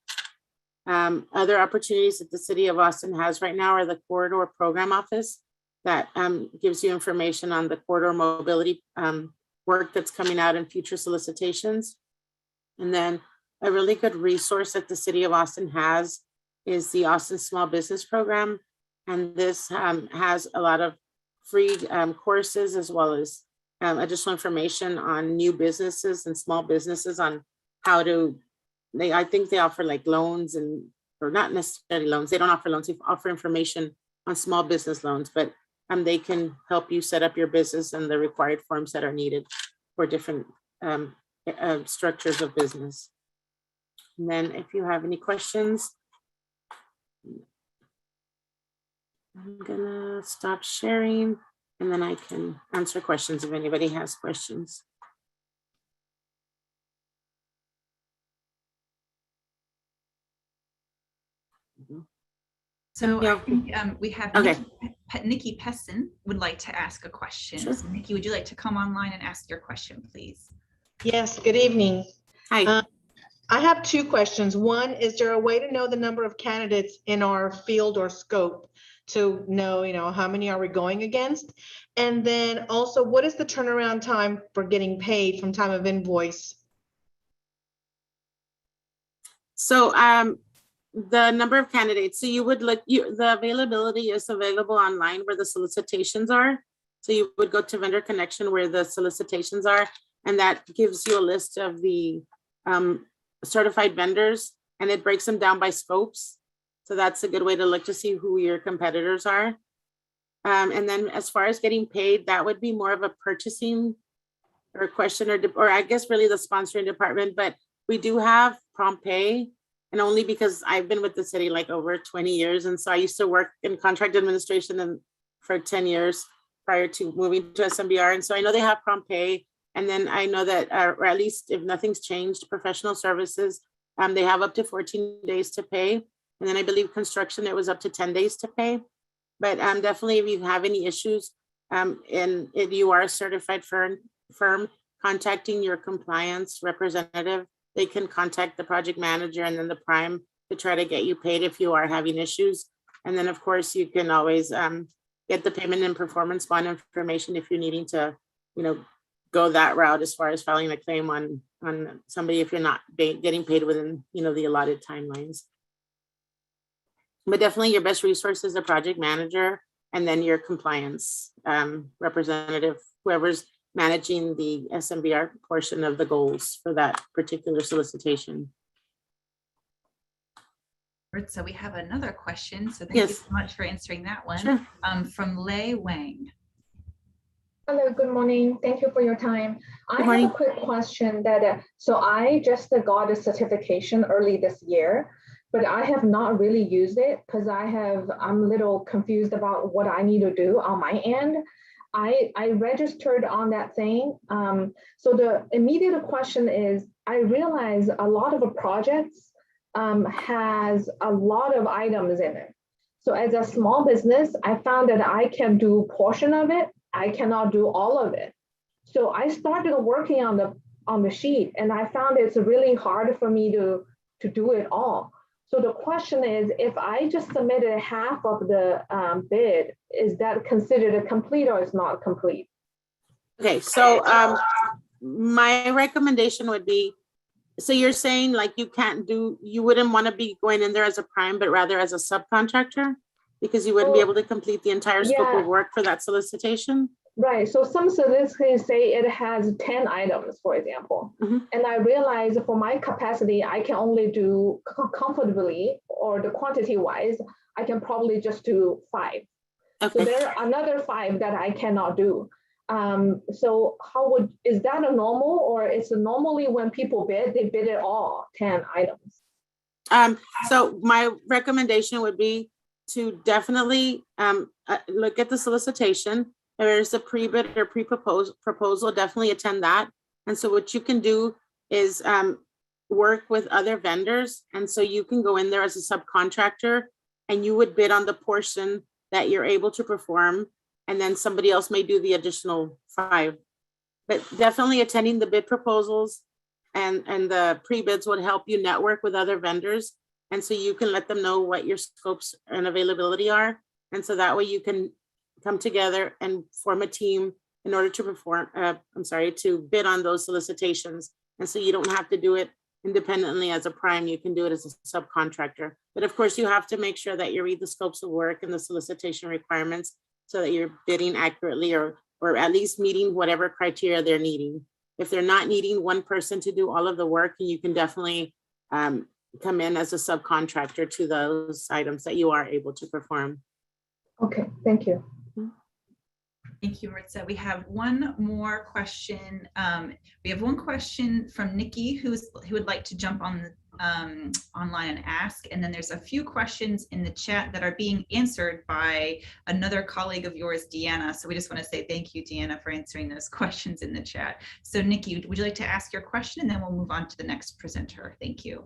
Other opportunities that the city of Austin has right now are the Corridor Program Office that gives you information on the corridor mobility work that's coming out in future solicitations. And then a really good resource that the city of Austin has is the Austin Small Business Program. And this has a lot of free courses, as well as additional information on new businesses and small businesses on how to, I think they offer like loans or not necessarily loans. They don't offer loans, they offer information on small business loans, but they can help you set up your business and the required forms that are needed for different structures of business. And then if you have any questions, I'm gonna stop sharing, and then I can answer questions if anybody has questions. So Yeah. I think we have Okay. Nikki Pesson would like to ask a question. Sure. So Nikki, would you like to come online and ask your question, please? Yes, good evening. Hi. I have two questions. One, is there a way to know the number of candidates in our field or scope to know, how many are we going against? And then also, what is the turnaround time for getting paid from time of invoice? So the number of candidates, so you would look, the availability is available online where the solicitations are. So you would go to Vendor Connection where the solicitations are, and that gives you a list of the certified vendors, and it breaks them down by scopes. So that's a good way to look to see who your competitors are. And then as far as getting paid, that would be more of a purchasing or question, or I guess really the sponsoring department, but we do have prompt pay. And only because I've been with the city like over 20 years. And so I used to work in contract administration for 10 years prior to moving to SMBR. And so I know they have prompt pay. And then I know that, or at least if nothing's changed, professional services, they have up to 14 days to pay. And then I believe construction, it was up to 10 days to pay. But definitely if you have any issues and if you are a certified firm, contacting your compliance representative, they can contact the project manager and then the prime to try to get you paid if you are having issues. And then of course you can always get the payment and performance bond information if you're needing to, go that route as far as filing a claim on somebody if you're not getting paid within, the allotted timelines. But definitely your best resource is the project manager and then your compliance representative, whoever's managing the SMBR portion of the goals for that particular solicitation. So we have another question. So thank you so much for answering that one. Sure. From Lei Wang. Hello, good morning. Thank you for your time. I Good morning. have a quick question that, so I just got a certification early this year, but I have not really used it because I'm a little confused about what I need to do on my end. I registered on that thing. So the immediate question is, I realize a lot of projects has a lot of items in it. So as a small business, I found that I can do portion of it. I cannot do all of it. So I started working on the sheet, and I found it's really hard for me to do it all. So the question is, if I just submitted half of the bid, is that considered complete or is not complete? Okay, so my recommendation would be, so you're saying like you wouldn't want to be going in there as a prime, but rather as a subcontractor? Because you wouldn't be able to complete the entire scope of work for that solicitation? Right, so some solicitors say it has 10 items, for example. And I realize for my capacity, I can only do comfortably, or the quantity wise, I can probably just do 5. Okay. So there are another 5 that I cannot do. So is that a normal, or it's normally when people bid, they bid it all 10 items? So my recommendation would be to definitely look at the solicitation there's a pre-bid or proposal, definitely attend that. And so what you can do is work with other vendors. And so you can go in there as a subcontractor and you would bid on the portion that you're able to perform. And then somebody else may do the additional 5. But definitely attending the bid proposals and the pre-bids would help you network with other vendors. And so you can let them know what your scopes and availability are. And so that way you can come together and form a team in order to perform, to bid on those solicitations. And so you don't have to do it independently as a prime, you can do it as a subcontractor. But of course you have to make sure that you read the scopes of work and the solicitation requirements so that you're bidding accurately or at least meeting whatever criteria they're needing. If they're not needing one person to do all of the work, you can definitely come in as a subcontractor to those items that you are able to perform. Okay, thank you. Thank you, Mariza. We have one more question. We have one question from Nikki who would like to jump on online and ask. And then there's a few questions in the chat that are being answered by another colleague of yours, Deanna. So we just want to say thank you, Deanna, for answering those questions in the chat. So Nikki, would you like to ask your question and then we'll move on to the next presenter? Thank you.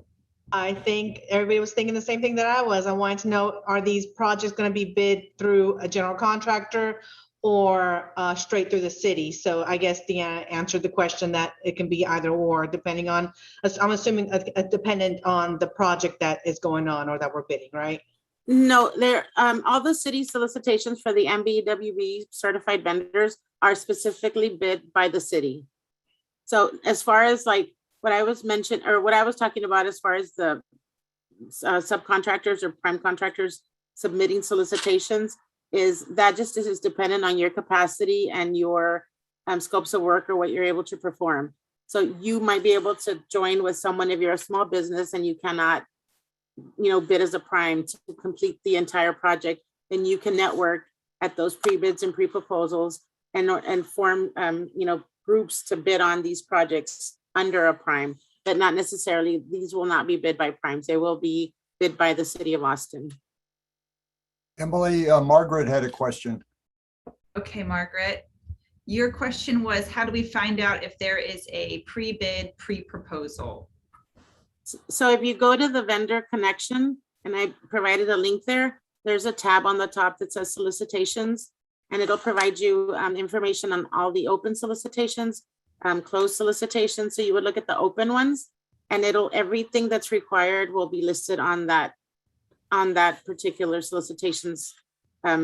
I think everybody was thinking the same thing that I was. I wanted to know, are these projects going to be bid through a general contractor or straight through the city? So I guess Deanna answered the question that it can be either or, depending on, I'm assuming dependent on the project that is going on or that we're bidding, right? No, all the city solicitations for the MBWB certified vendors are specifically bid by the city. So as far as like what I was talking about as far as the subcontractors or prime contractors submitting solicitations, is that just is dependent on your capacity and your scopes of work or what you're able to perform. So you might be able to join with someone if you're a small business and you cannot, bid as a prime to complete the entire project. Then you can network at those pre-bids and pre-proposals and form, groups to bid on these projects under a prime, but not necessarily, these will not be bid by primes. They will be bid by the city of Austin. Emily, Margaret had a question. Okay, Margaret, your question was, how do we find out if there is a pre-bid, pre-proposal? So if you go to the vendor connection, and I provided a link there, there's a tab on the top that says solicitations, and it'll provide you information on all the open solicitations, closed solicitations. So you would look at the open ones, and everything that's required will be listed on that particular solicitations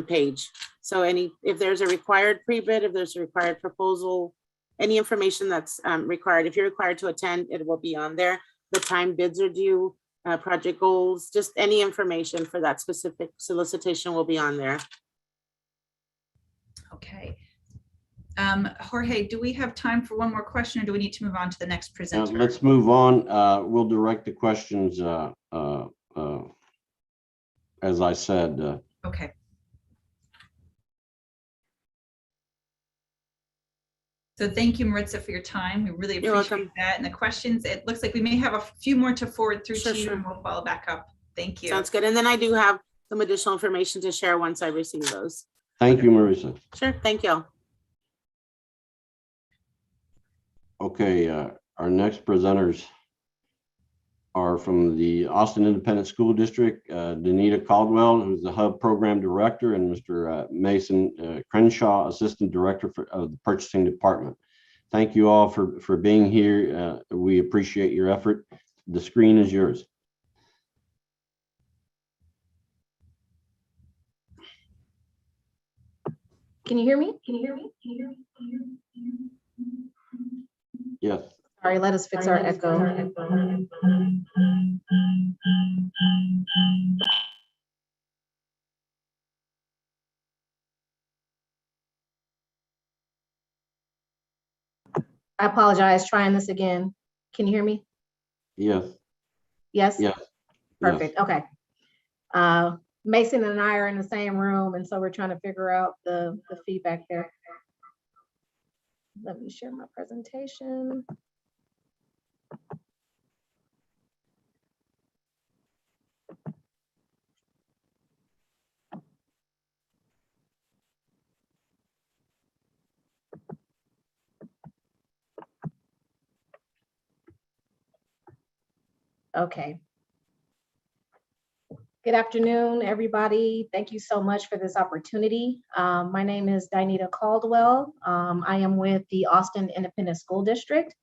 page. So if there's a required pre-bid, if there's a required proposal, any information that's required, if you're required to attend, it will be on there. The time bids are due, project goals, just any information for that specific solicitation will be on there. Okay. Jorge, do we have time for one more question or do we need to move on to the next presenter? Let's move on. We'll direct the questions as I said. Okay. So thank you, Mariza, for your time. We really appreciate that. And the questions, it looks like we may have a few more to forward through to you and we'll follow back up. Thank you. Sounds good. And then I do have some additional information to share once I receive those. Thank you, Mariza. Sure, thank you. Okay, our next presenters are from the Austin Independent School District, Danita Caldwell, who's the Hub Program Director, and Mr. Mason Crenshaw, Assistant Director of the Purchasing Department. Thank you all for being here. We appreciate your effort. The screen is yours. Can you hear me? Yes. Sorry, let us fix our echo. I apologize, trying this again. Can you hear me? Yes. Yes? Yes. Perfect, okay. Mason and I are in the same room, and so we're trying to figure out the feedback there. Let me share my presentation. Okay. Good afternoon, everybody. Thank you so much for this opportunity. My name is Danita Caldwell. I am with the Austin Independent School District,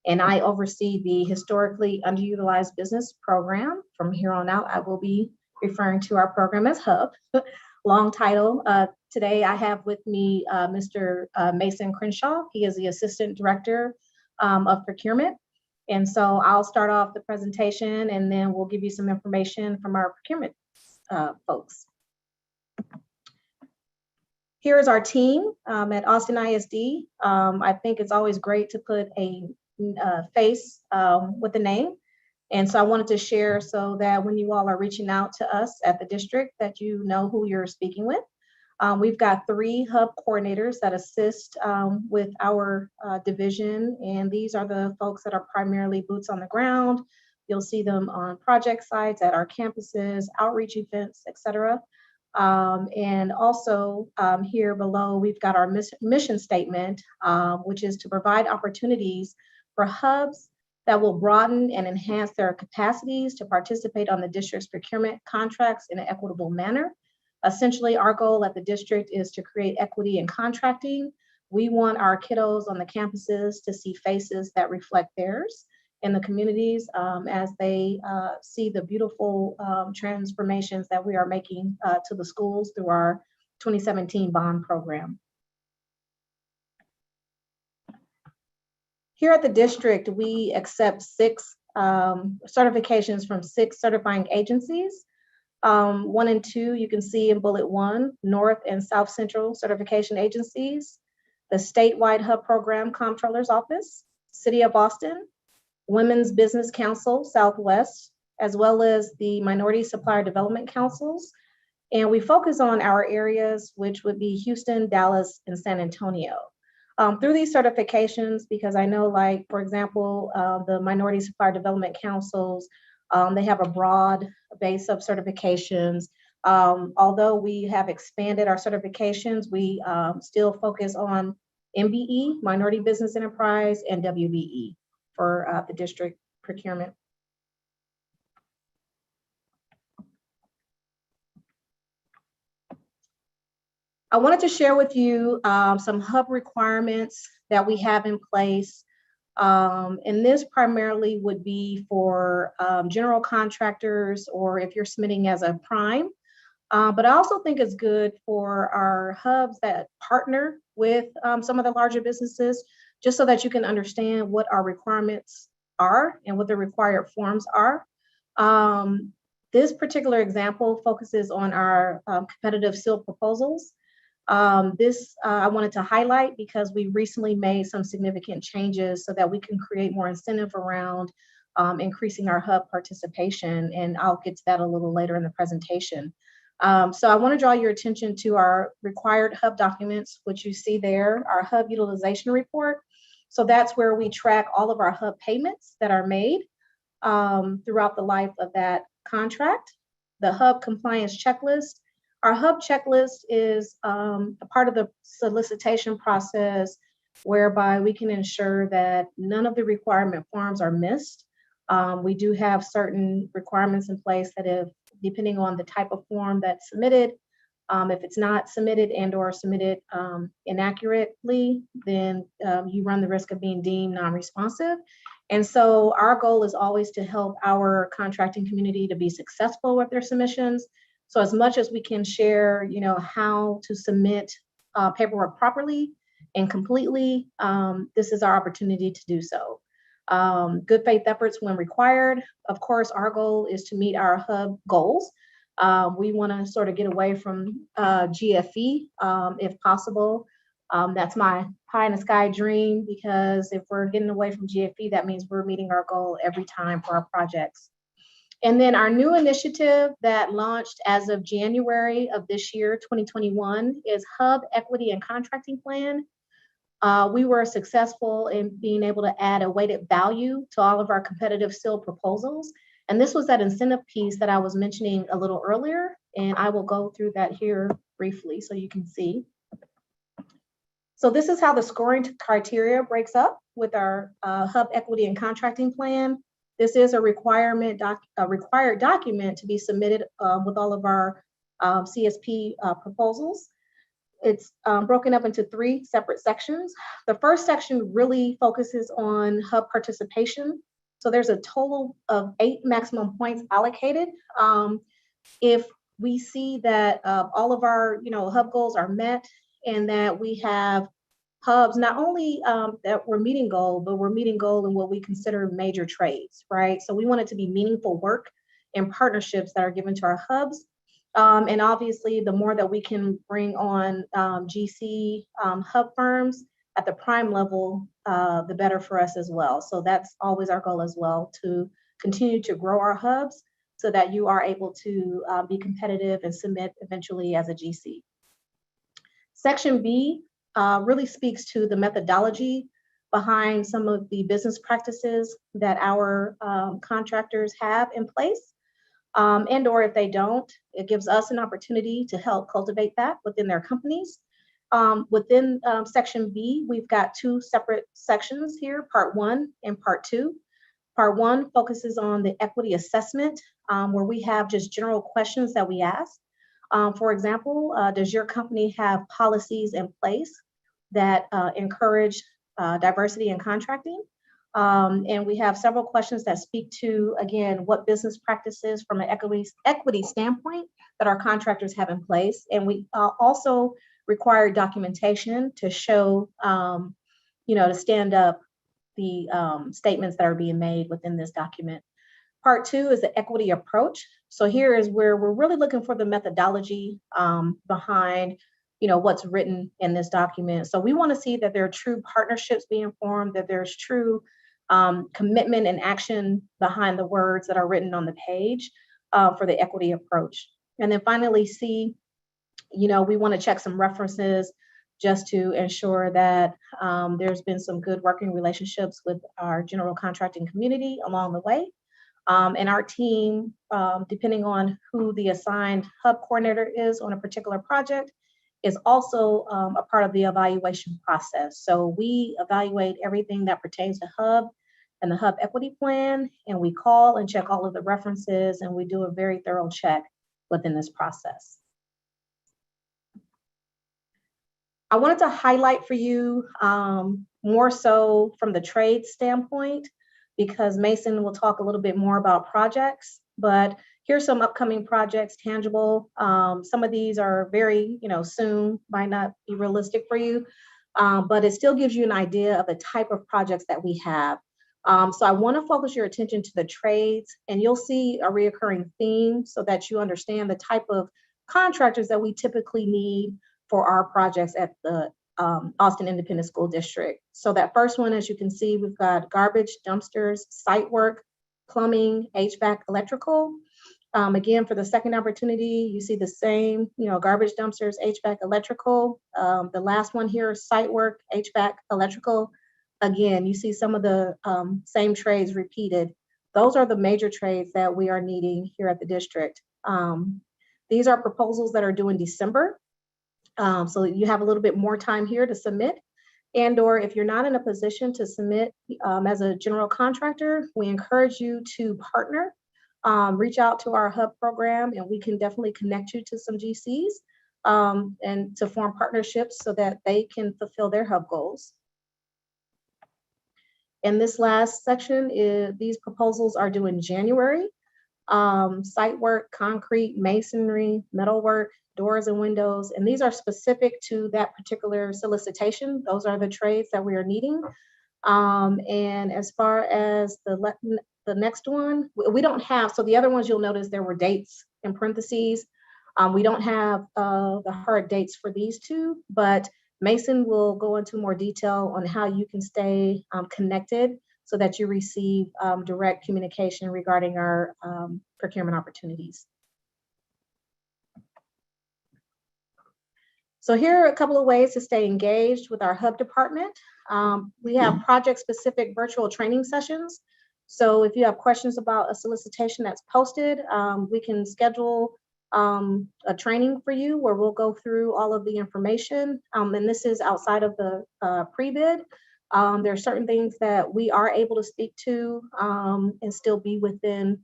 and I oversee the historically underutilized business program. From here on out, I will be referring to our program as HUB. Long title. Today, I have with me Mr. Mason Crenshaw. He is the Assistant Director of Procurement. And so I'll start off the presentation and then we'll give you some information from our procurement folks. Here is our team at Austin ISD. I think it's always great to put a face with a name. And so I wanted to share so that when you all are reaching out to us at the district that you know who you're speaking with. We've got 3 hub coordinators that assist with our division, and these are the folks that are primarily boots on the ground. You'll see them on project sites, at our campuses, outreach events, etc. And also here below, we've got our mission statement, which is to provide opportunities for hubs that will broaden and enhance their capacities to participate on the district's procurement contracts in an equitable manner. Essentially, our goal at the district is to create equity in contracting. We want our kiddos on the campuses to see faces that reflect theirs in the communities as they see the beautiful transformations that we are making to the schools through our 2017 bond program. Here at the district, we accept 6 certifications from 6 certifying agencies. 1 and 2, you can see in bullet 1, North and South Central certification agencies, the statewide hub program comptroller's office, City of Boston, Women's Business Council Southwest, as well as the Minority Supplier Development Councils. And we focus on our areas, which would be Houston, Dallas, and San Antonio. Through these certifications, because I know, like, for example, the Minority Supplier Development Councils, they have a broad base of certifications. Although we have expanded our certifications, we still focus on MBE, Minority Business Enterprise, and WBE for the district procurement. I wanted to share with you some hub requirements that we have in place. And this primarily would be for general contractors or if you're submitting as a prime. But I also think it's good for our hubs that partner with some of the larger businesses, just so that you can understand what our requirements are and what the required forms are. This particular example focuses on our competitive seal proposals. I wanted to highlight because we recently made some significant changes so that we can create more incentive around increasing our hub participation, and I'll get to that a little later in the presentation. So I want to draw your attention to our required hub documents, which you see there, our hub utilization report. So that's where we track all of our hub payments that are made throughout the life of that contract. The hub compliance checklist. Our hub checklist is a part of the solicitation process whereby we can ensure that none of the requirement forms are missed. We do have certain requirements in place that if, depending on the type of form that's submitted, if it's not submitted and or submitted inaccurately, then you run the risk of being deemed non-responsive. And so our goal is always to help our contracting community to be successful with their submissions. So as much as we can share, how to submit paperwork properly and completely, this is our opportunity to do so. Good faith efforts when required. Of course, our goal is to meet our hub goals. We want to sort of get away from GFE if possible. That's my pie in the sky dream, because if we're getting away from GFE, that means we're meeting our goal every time for our projects. And then our new initiative that launched as of January of this year, 2021, is Hub Equity and Contracting Plan. We were successful in being able to add a weighted value to all of our competitive seal proposals. And this was that incentive piece that I was mentioning a little earlier, and I will go through that here briefly so you can see. So this is how the scoring criteria breaks up with our Hub Equity and Contracting Plan. This is a required document to be submitted with all of our CSP proposals. It's broken up into 3 separate sections. The first section really focuses on hub participation. So there's a total of 8 maximum points allocated. If we see that all of our hub goals are met and that we have hubs, not only that we're meeting goal, but we're meeting goal in what we consider major trades, right? So we want it to be meaningful work and partnerships that are given to our hubs. And obviously, the more that we can bring on GC hub firms at the prime level, the better for us as well. So that's always our goal as well, to continue to grow our hubs so that you are able to be competitive and submit eventually as a GC. Section B really speaks to the methodology behind some of the business practices that our contractors have in place. And or if they don't, it gives us an opportunity to help cultivate that within their companies. Within Section B, we've got 2 separate sections here, Part 1 and Part 2. Part 1 focuses on the equity assessment, where we have just general questions that we ask. For example, does your company have policies in place that encourage diversity in contracting? And we have several questions that speak to, again, what business practices from an equity standpoint that our contractors have in place. And we also require documentation to show, to stand up the statements that are being made within this document. Part 2 is the equity approach. So here is where we're really looking for the methodology behind what's written in this document. So we want to see that there are true partnerships being formed, that there's true commitment and action behind the words that are written on the page for the equity approach. And then finally, C, we want to check some references just to ensure that there's been some good working relationships with our general contracting community along the way. And our team, depending on who the assigned hub coordinator is on a particular project, is also a part of the evaluation process. So we evaluate everything that pertains to hub and the hub equity plan, and we call and check all of the references, and we do a very thorough check within this process. I wanted to highlight for you more so from the trade standpoint, because Mason will talk a little bit more about projects, but here's some upcoming projects, tangible. Some of these are very, soon, might not be realistic for you, but it still gives you an idea of the type of projects that we have. So I want to focus your attention to the trades, and you'll see a reoccurring theme so that you understand the type of contractors that we typically need for our projects at the Austin Independent School District. So that first one, as you can see, we've got garbage, dumpsters, site work, plumbing, HVAC, electrical. Again, for the second opportunity, you see the same, garbage, dumpsters, HVAC, electrical. The last one here, site work, HVAC, electrical. Again, you see some of the same trades repeated. Those are the major trades that we are needing here at the district. These are proposals that are due in December. So you have a little bit more time here to submit. And or if you're not in a position to submit as a general contractor, we encourage you to partner. Reach out to our hub program, and we can definitely connect you to some GCs and to form partnerships so that they can fulfill their hub goals. In this last section, these proposals are due in January. Site work, concrete, masonry, metalwork, doors and windows, and these are specific to that particular solicitation. Those are the trades that we are needing. And as far as the next one, we don't have, so the other ones you'll notice there were dates in parentheses. We don't have the hard dates for these two, but Mason will go into more detail on how you can stay connected so that you receive direct communication regarding our procurement opportunities. So here are a couple of ways to stay engaged with our hub department. We have project-specific virtual training sessions. So if you have questions about a solicitation that's posted, we can schedule a training for you where we'll go through all of the information. And this is outside of the pre-bid. There are certain things that we are able to speak to and still be within,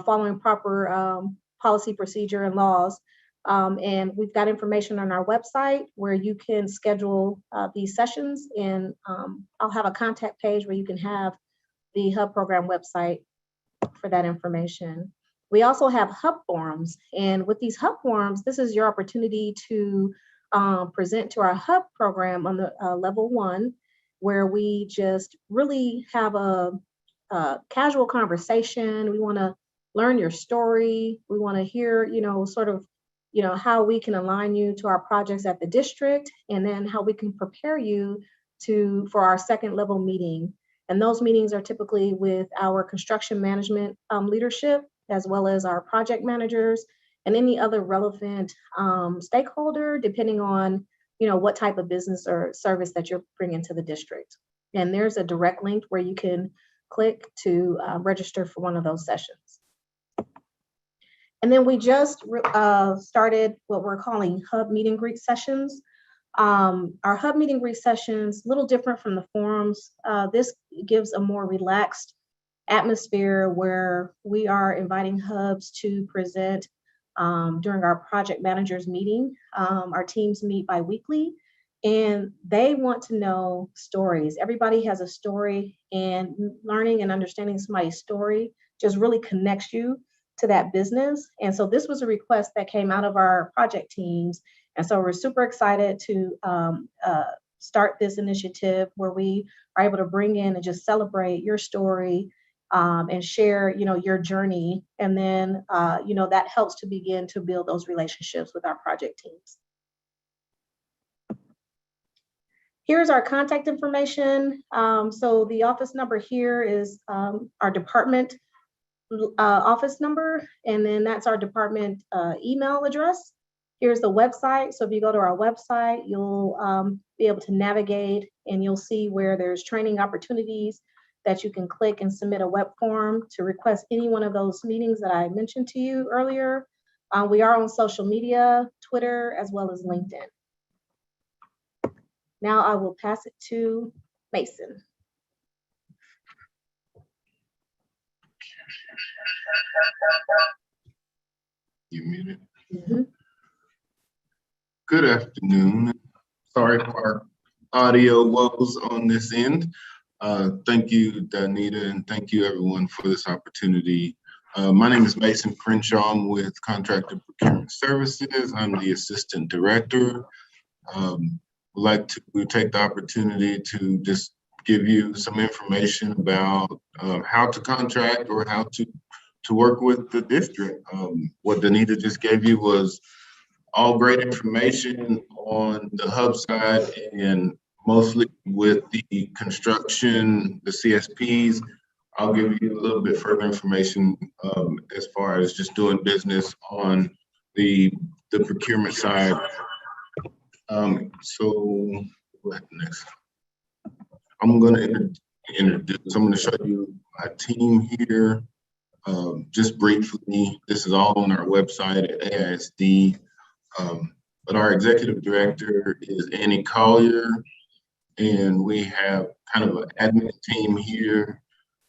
following proper policy, procedure, and laws. And we've got information on our website where you can schedule these sessions, and I'll have a contact page where you can have the Hub program website for that information. We also have Hub forums, and with these Hub forums, this is your opportunity to present to our Hub program on the level 1, where we just really have a casual conversation. We want to learn your story. We want to hear, sort of, how we can align you to our projects at the district, and then how we can prepare you for our second level meeting. And those meetings are typically with our construction management leadership, as well as our project managers and any other relevant stakeholder, depending on, what type of business or service that you're bringing to the district. And there's a direct link where you can click to register for one of those sessions. And then we just started what we're calling Hub meet and greet sessions. Our Hub meet and greet sessions, a little different from the forums. This gives a more relaxed atmosphere where we are inviting hubs to present during our project managers meeting. Our teams meet bi-weekly, and they want to know stories. Everybody has a story, and learning and understanding somebody's story just really connects you to that business. And so this was a request that came out of our project teams. And so we're super excited to start this initiative where we are able to bring in and just celebrate your story and share, your journey. And then, that helps to begin to build those relationships with our project teams. Here's our contact information. So the office number here is our department office number, and then that's our department email address. Here's the website. So if you go to our website, you'll be able to navigate, and you'll see where there's training opportunities that you can click and submit a web form to request any one of those meetings that I mentioned to you earlier. We are on social media, Twitter, as well as LinkedIn. Now I will pass it to Mason. You muted. Mm-hmm. Good afternoon. Sorry for our audio woes on this end. Thank you, Danita, and thank you everyone for this opportunity. My name is Mason Crenshaw. I'm with Contractor Procurement Services. I'm the Assistant Director. Would like to take the opportunity to just give you some information about how to contract or how to work with the district. What Danita just gave you was all great information on the hub side, and mostly with the construction, the CSPs. I'll give you a little bit further information as far as just doing business on the procurement side. So what next? I'm going to introduce, I'm going to show you my team here. Just briefly, this is all on our website at AISD. But our executive director is Annie Collier, and we have kind of an admin team here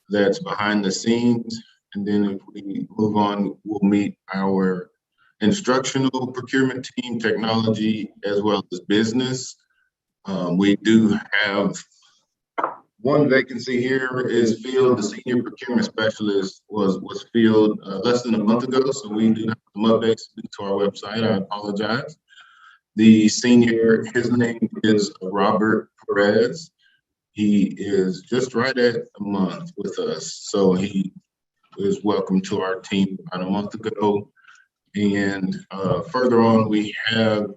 that's behind the scenes. And then if we move on, we'll meet our instructional procurement team, technology, as well as business. We do have one vacancy here is filled. The senior procurement specialist was filled less than a month ago, so we do have some updates to our website. I apologize. The senior, his name is Robert Perez. He is just right at a month with us, so he is welcome to our team about a month ago. And further on, we have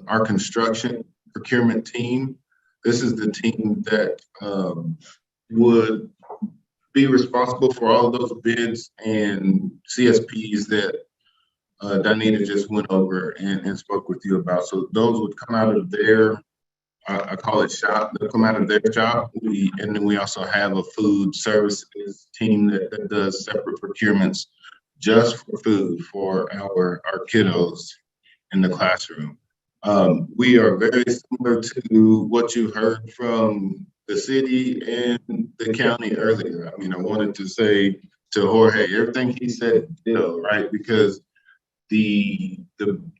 our construction procurement team. This is the team that would be responsible for all of those bids and CSPs that Danita just went over and spoke with you about. So those would come out of their, I call it shop, they'll come out of their job. And then we also have a food services team that does separate procurements just for food for our kiddos in the classroom. We are very similar to what you heard from the city and the county earlier. I mean, I wanted to say to Jorge, everything he said, right? Because the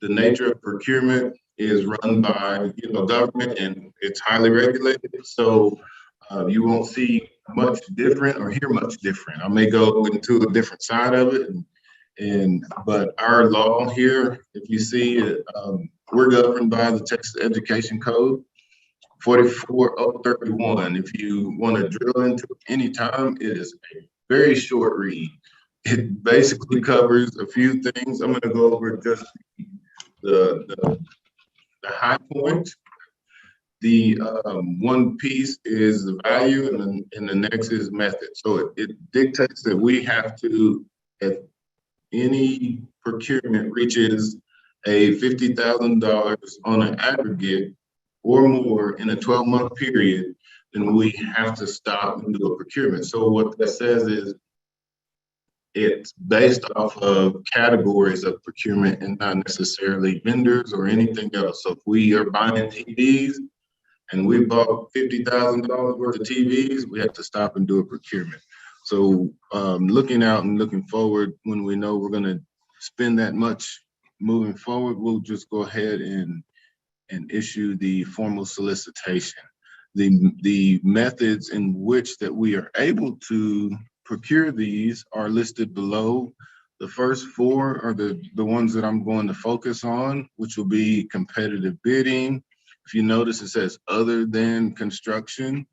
nature of procurement is run by government, and it's highly regulated. So you won't see much different or hear much different. I may go into a different side of it, but our law here, if you see it, we're governed by the Texas Education Code 44031. If you want to drill into it anytime, it is a very short read. It basically covers a few things. I'm going to go over just the high points. The one piece is the value, and the next is method. So it dictates that we have to, if any procurement reaches a $50,000 on an aggregate or more in a 12-month period, then we have to stop and do a procurement. So what that says is it's based off of categories of procurement and not necessarily vendors or anything else. So if we are buying TVs and we bought $50,000 worth of TVs, we have to stop and do a procurement. So looking out and looking forward, when we know we're going to spend that much moving forward, we'll just go ahead and issue the formal solicitation. The methods in which that we are able to procure these are listed below. The first four are the ones that I'm going to focus on, which will be competitive bidding. If you notice, it says other than construction.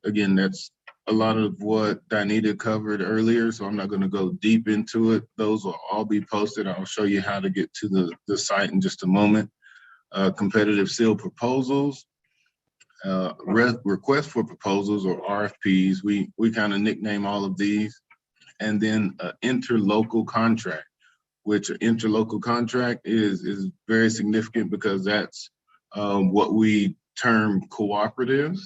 Again, that's a lot of what Danita covered earlier, so I'm not going to go deep into it. Those will all be posted. I'll show you how to get to the site in just a moment. Competitive sealed proposals, request for proposals or RFPs. We kind of nickname all of these. And then interlocal contract, which interlocal contract is very significant because that's what we term cooperatives.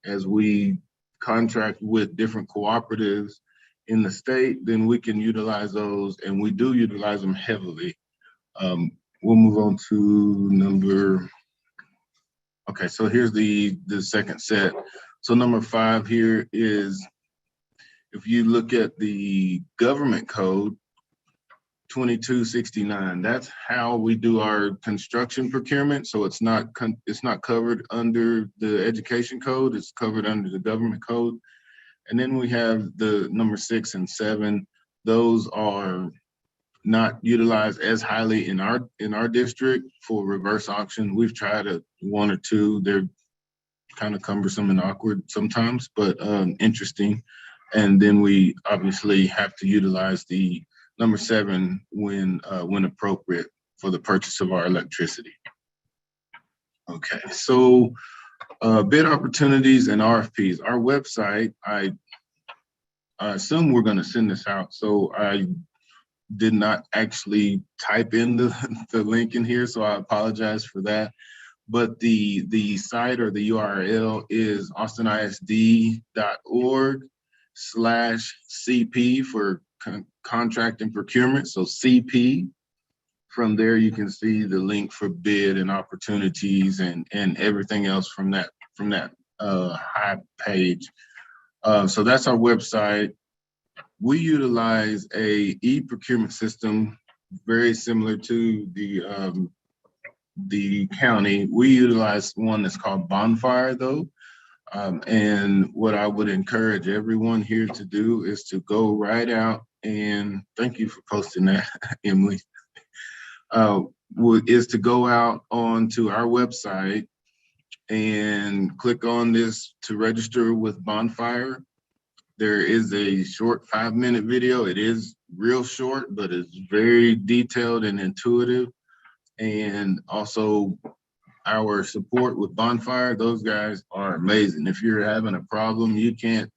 As we contract with different cooperatives in the state, then we can utilize those, and we do utilize them heavily. We'll move on to number, okay, so here's the second set. So number 5 here is, if you look at the government code, 2269, that's how we do our construction procurement. So it's not covered under the education code, it's covered under the government code. And then we have the number 6 and 7. Those are not utilized as highly in our district for reverse auction. We've tried one or two. They're kind of cumbersome and awkward sometimes, but interesting. And then we obviously have to utilize the number 7 when appropriate for the purchase of our electricity. Okay, so bid opportunities and RFPs. Our website, I assume we're going to send this out, so I did not actually type in the link in here, so I apologize for that. But the site or the URL is austinisd.org/CP for contract and procurement. So CP. From there, you can see the link for bid and opportunities and everything else from that high page. So that's our website. We utilize a e-procurement system very similar to the county. We utilize one that's called Bonfire, though. And what I would encourage everyone here to do is to go right out, and thank you for posting that, Emily, is to go out onto our website and click on this to register with Bonfire. There is a short 5-minute video. It is real short, but it's very detailed and intuitive. And also our support with Bonfire, those guys are amazing. If you're having a problem, you can't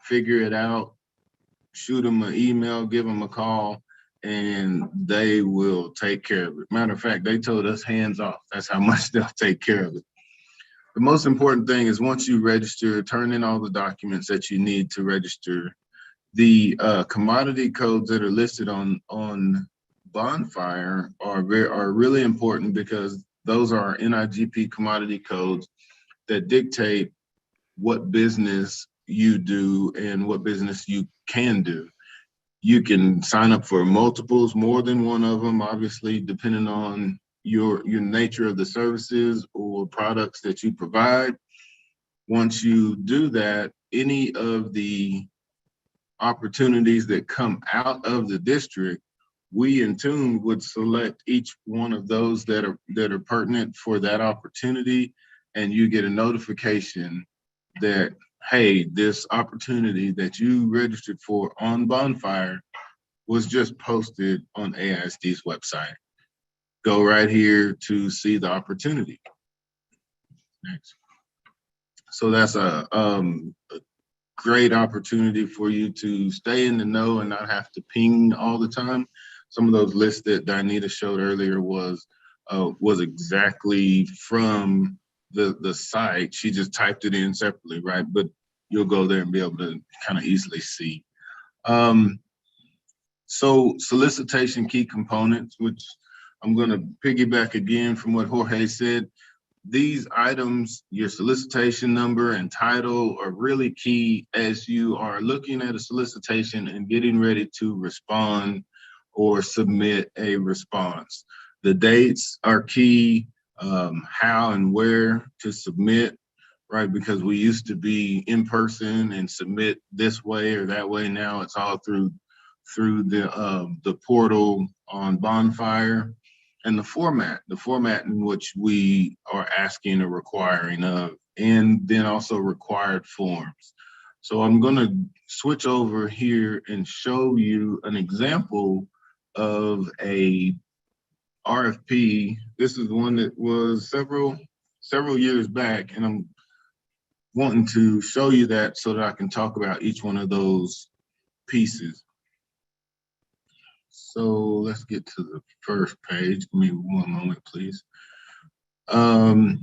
figure it out, shoot them an email, give them a call, and they will take care of it. Matter of fact, they told us hands off. That's how much they'll take care of it. The most important thing is once you register, turn in all the documents that you need to register. The commodity codes that are listed on Bonfire are really important because Those are NIGP commodity codes that dictate what business you do and what business you can do. You can sign up for multiples, more than one of them, obviously, depending on your nature of the services or products that you provide. Once you do that, any of the opportunities that come out of the district, we in tune would select each one of those that are pertinent for that opportunity, and you get a notification that, hey, this opportunity that you registered for on Bonfire was just posted on AISD's website. Go right here to see the opportunity. Next. So that's a great opportunity for you to stay in the know and not have to ping all the time. Some of those lists that Danita showed earlier was exactly from the site. She just typed it in separately, right? But you'll go there and be able to kind of easily see. So solicitation key components, which I'm going to piggyback again from what Jorge said. These items, your solicitation number and title, are really key as you are looking at a solicitation and getting ready to respond or submit a response. The dates are key, how and where to submit, right? Because we used to be in person and submit this way or that way. Now it's all through the portal on Bonfire. And the format in which we are asking or requiring of, and then also required forms. So I'm going to switch over here and show you an example of a RFP. This is one that was several years back, and I'm wanting to show you that so that I can talk about each one of those pieces. So let's get to the first page. Give me one moment, please. So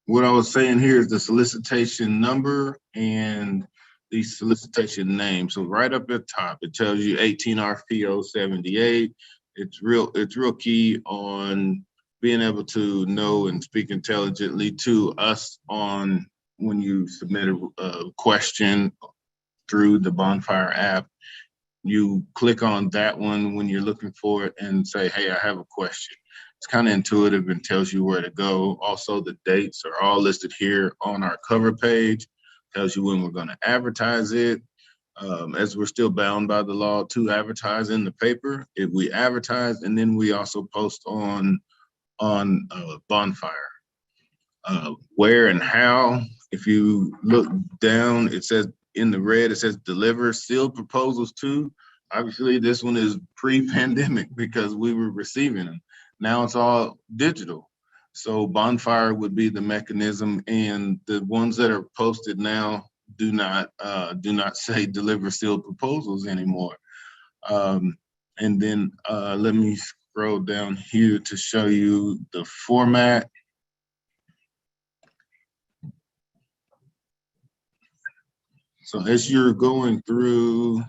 what I was saying here is the solicitation number and the solicitation name. So right up at the top, it tells you 18 RFP 078. It's real key on being able to know and speak intelligently to us on when you submit a question through the Bonfire app. You click on that one when you're looking for it and say, hey, I have a question. It's kind of intuitive and tells you where to go. Also, the dates are all listed here on our cover page. Tells you when we're going to advertise it. As we're still bound by the law to advertise in the paper, if we advertise, and then we also post on Bonfire. Where and how, if you look down, it says in the red, it says deliver sealed proposals to. Obviously, this one is pre-pandemic because we were receiving them. Now it's all digital. So Bonfire would be the mechanism, and the ones that are posted now do not say deliver sealed proposals anymore. And then let me scroll down here to show you the format. So as you're going through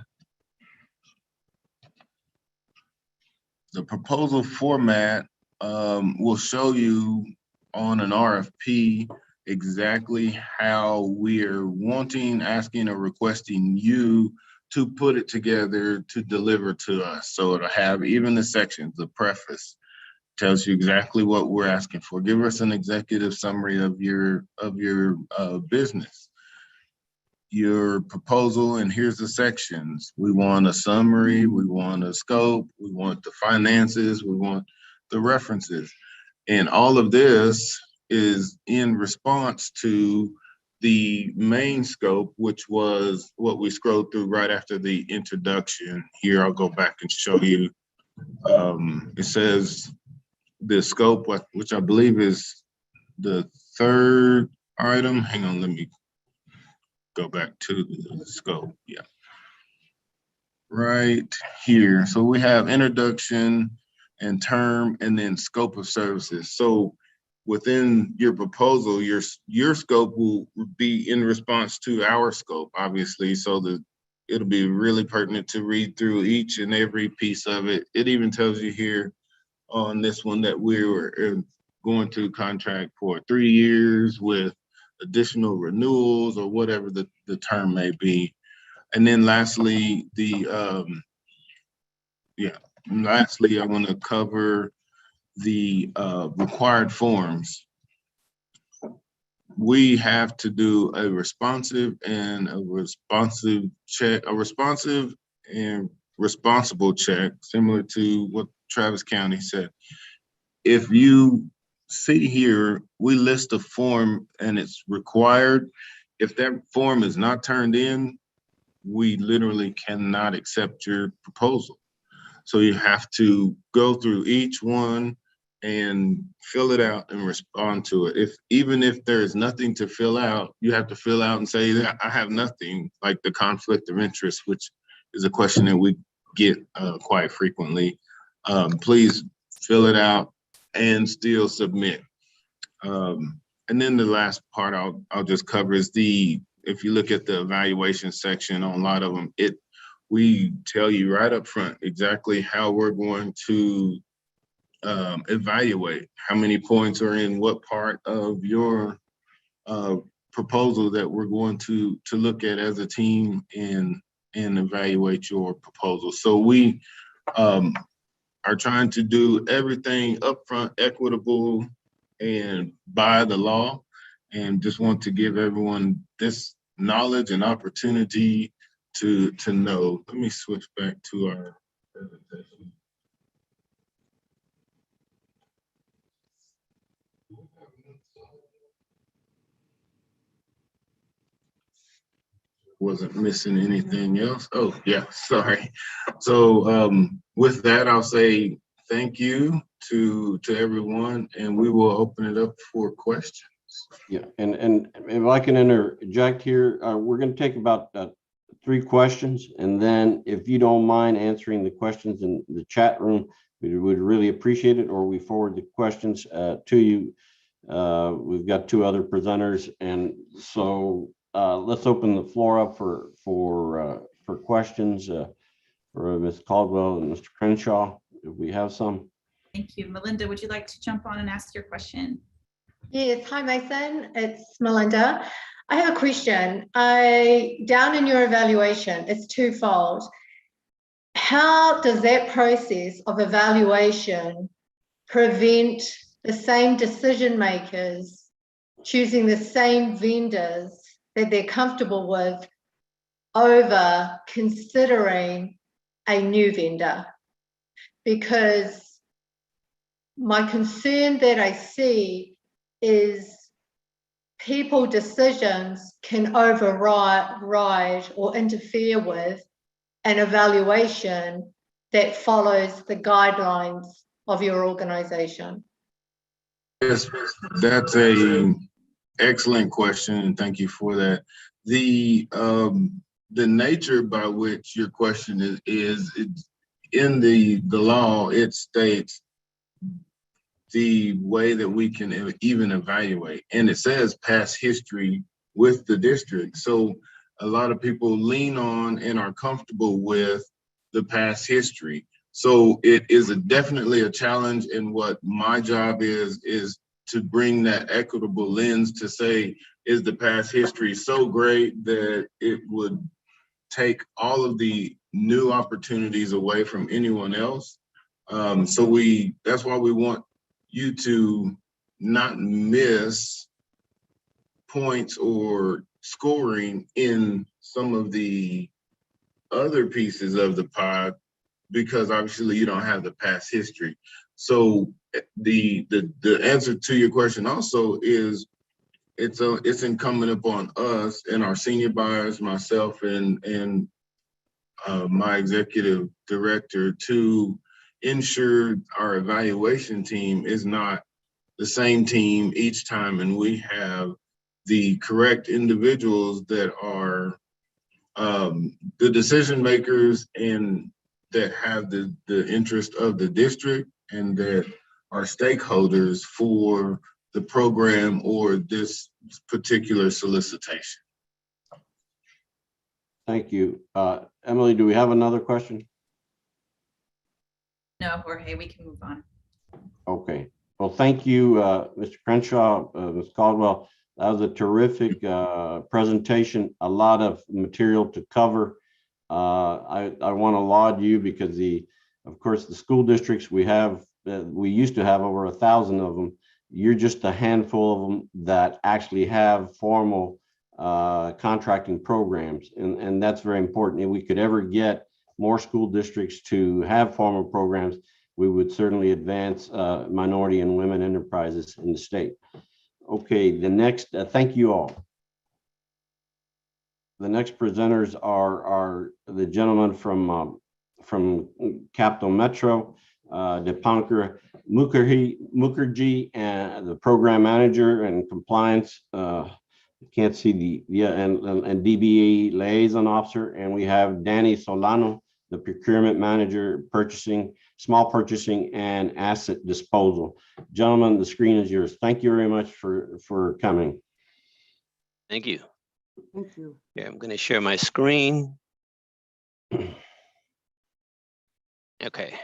the proposal format, will show you on an RFP exactly how we're asking, or requesting you to put it together to deliver to us. So it'll have even the sections, the preface, tells you exactly what we're asking for. Give us an executive summary of your business, your proposal, and here's the sections. We want a summary, we want a scope, we want the finances, we want the references. And all of this is in response to the main scope, which was what we scrolled through right after the introduction. Here, I'll go back and show you. It says the scope, which I believe is the third item. Hang on, let me go back to the scope. Yeah, right here. So we have introduction and term, and then scope of services. So within your proposal, your scope will be in response to our scope, obviously. So it'll be really pertinent to read through each and every piece of it. It even tells you here on this one that we were going to contract for 3 years with additional renewals or whatever the term may be. And then lastly, lastly, I want to cover the required forms. We have to do a responsive and check, a responsive and responsible check, similar to what Travis County said. If you see here, we list a form and it's required. If that form is not turned in, we literally cannot accept your proposal. So you have to go through each one and fill it out and respond to it. Even if there's nothing to fill out, you have to fill out and say that I have nothing, like the conflict of interest, which is a question that we get quite frequently. Please fill it out and still submit. And then the last part I'll just cover is if you look at the evaluation section on a lot of them, we tell you right up front exactly how we're going to evaluate, how many points are in what part of your proposal that we're going to look at as a team and evaluate your proposal. So we are trying to do everything upfront, equitable, and by the law, and just want to give everyone this knowledge and opportunity to know. Let me switch back to our presentation. Wasn't missing anything else. Oh yeah, sorry. So with that, I'll say thank you to everyone, and we will open it up for questions. Yeah, and if I can interject here, we're going to take about 3 questions, and then if you don't mind answering the questions in the chat room, we would really appreciate it, or we forward the questions to you. We've got 2 other presenters, and so let's open the floor up for questions for Ms. Caldwell and Mr. Crenshaw, if we have some. Thank you. Melinda, would you like to jump on and ask your question? Yes, hi Mason, it's Melinda. I have a question. Down in your evaluation, it's twofold. How does that process of evaluation prevent the same decision makers choosing the same vendors that they're comfortable with over considering a new vendor? Because my concern that I see is people decisions can override or interfere with an evaluation that follows the guidelines of your organization. Yes, that's a excellent question, and thank you for that. The nature by which your question is in the law, it states the way that we can even evaluate, and it says past history with the district. So a lot of people lean on and are comfortable with the past history. So it is definitely a challenge, and what my job is to bring that equitable lens to say, is the past history so great that it would take all of the new opportunities away from anyone else? So that's why we want you to not miss points or scoring in some of the other pieces of the pie, because obviously you don't have the past history. So the answer to your question also is it's incumbent upon us and our senior buyers, myself and my executive director, to ensure our evaluation team is not the same team each time, and we have the correct individuals that are the decision makers and that have the interest of the district and that are stakeholders for the program or this particular solicitation. Thank you. Emily, do we have another question? No, Jorge, we can move on. Okay. Well, thank you, Mr. Crenshaw, Ms. Caldwell. That was a terrific presentation, a lot of material to cover. I want to laud you because of course, the school districts we used to have over 1,000 of them. You're just a handful of them that actually have formal contracting programs, and that's very important. If we could ever get more school districts to have formal programs, we would certainly advance minority and women enterprises in the state. Okay, the next, thank you all. The next presenters are the gentleman from Capital Metro, Diponker, Mukhergee, and the program manager and compliance. Can't see and DBE liaison officer, and we have Danny Solano, the procurement manager, purchasing, small purchasing, and asset disposal. Gentlemen, the screen is yours. Thank you very much for coming. Thank you. Thank you. Yeah, I'm going to share my screen. Okay.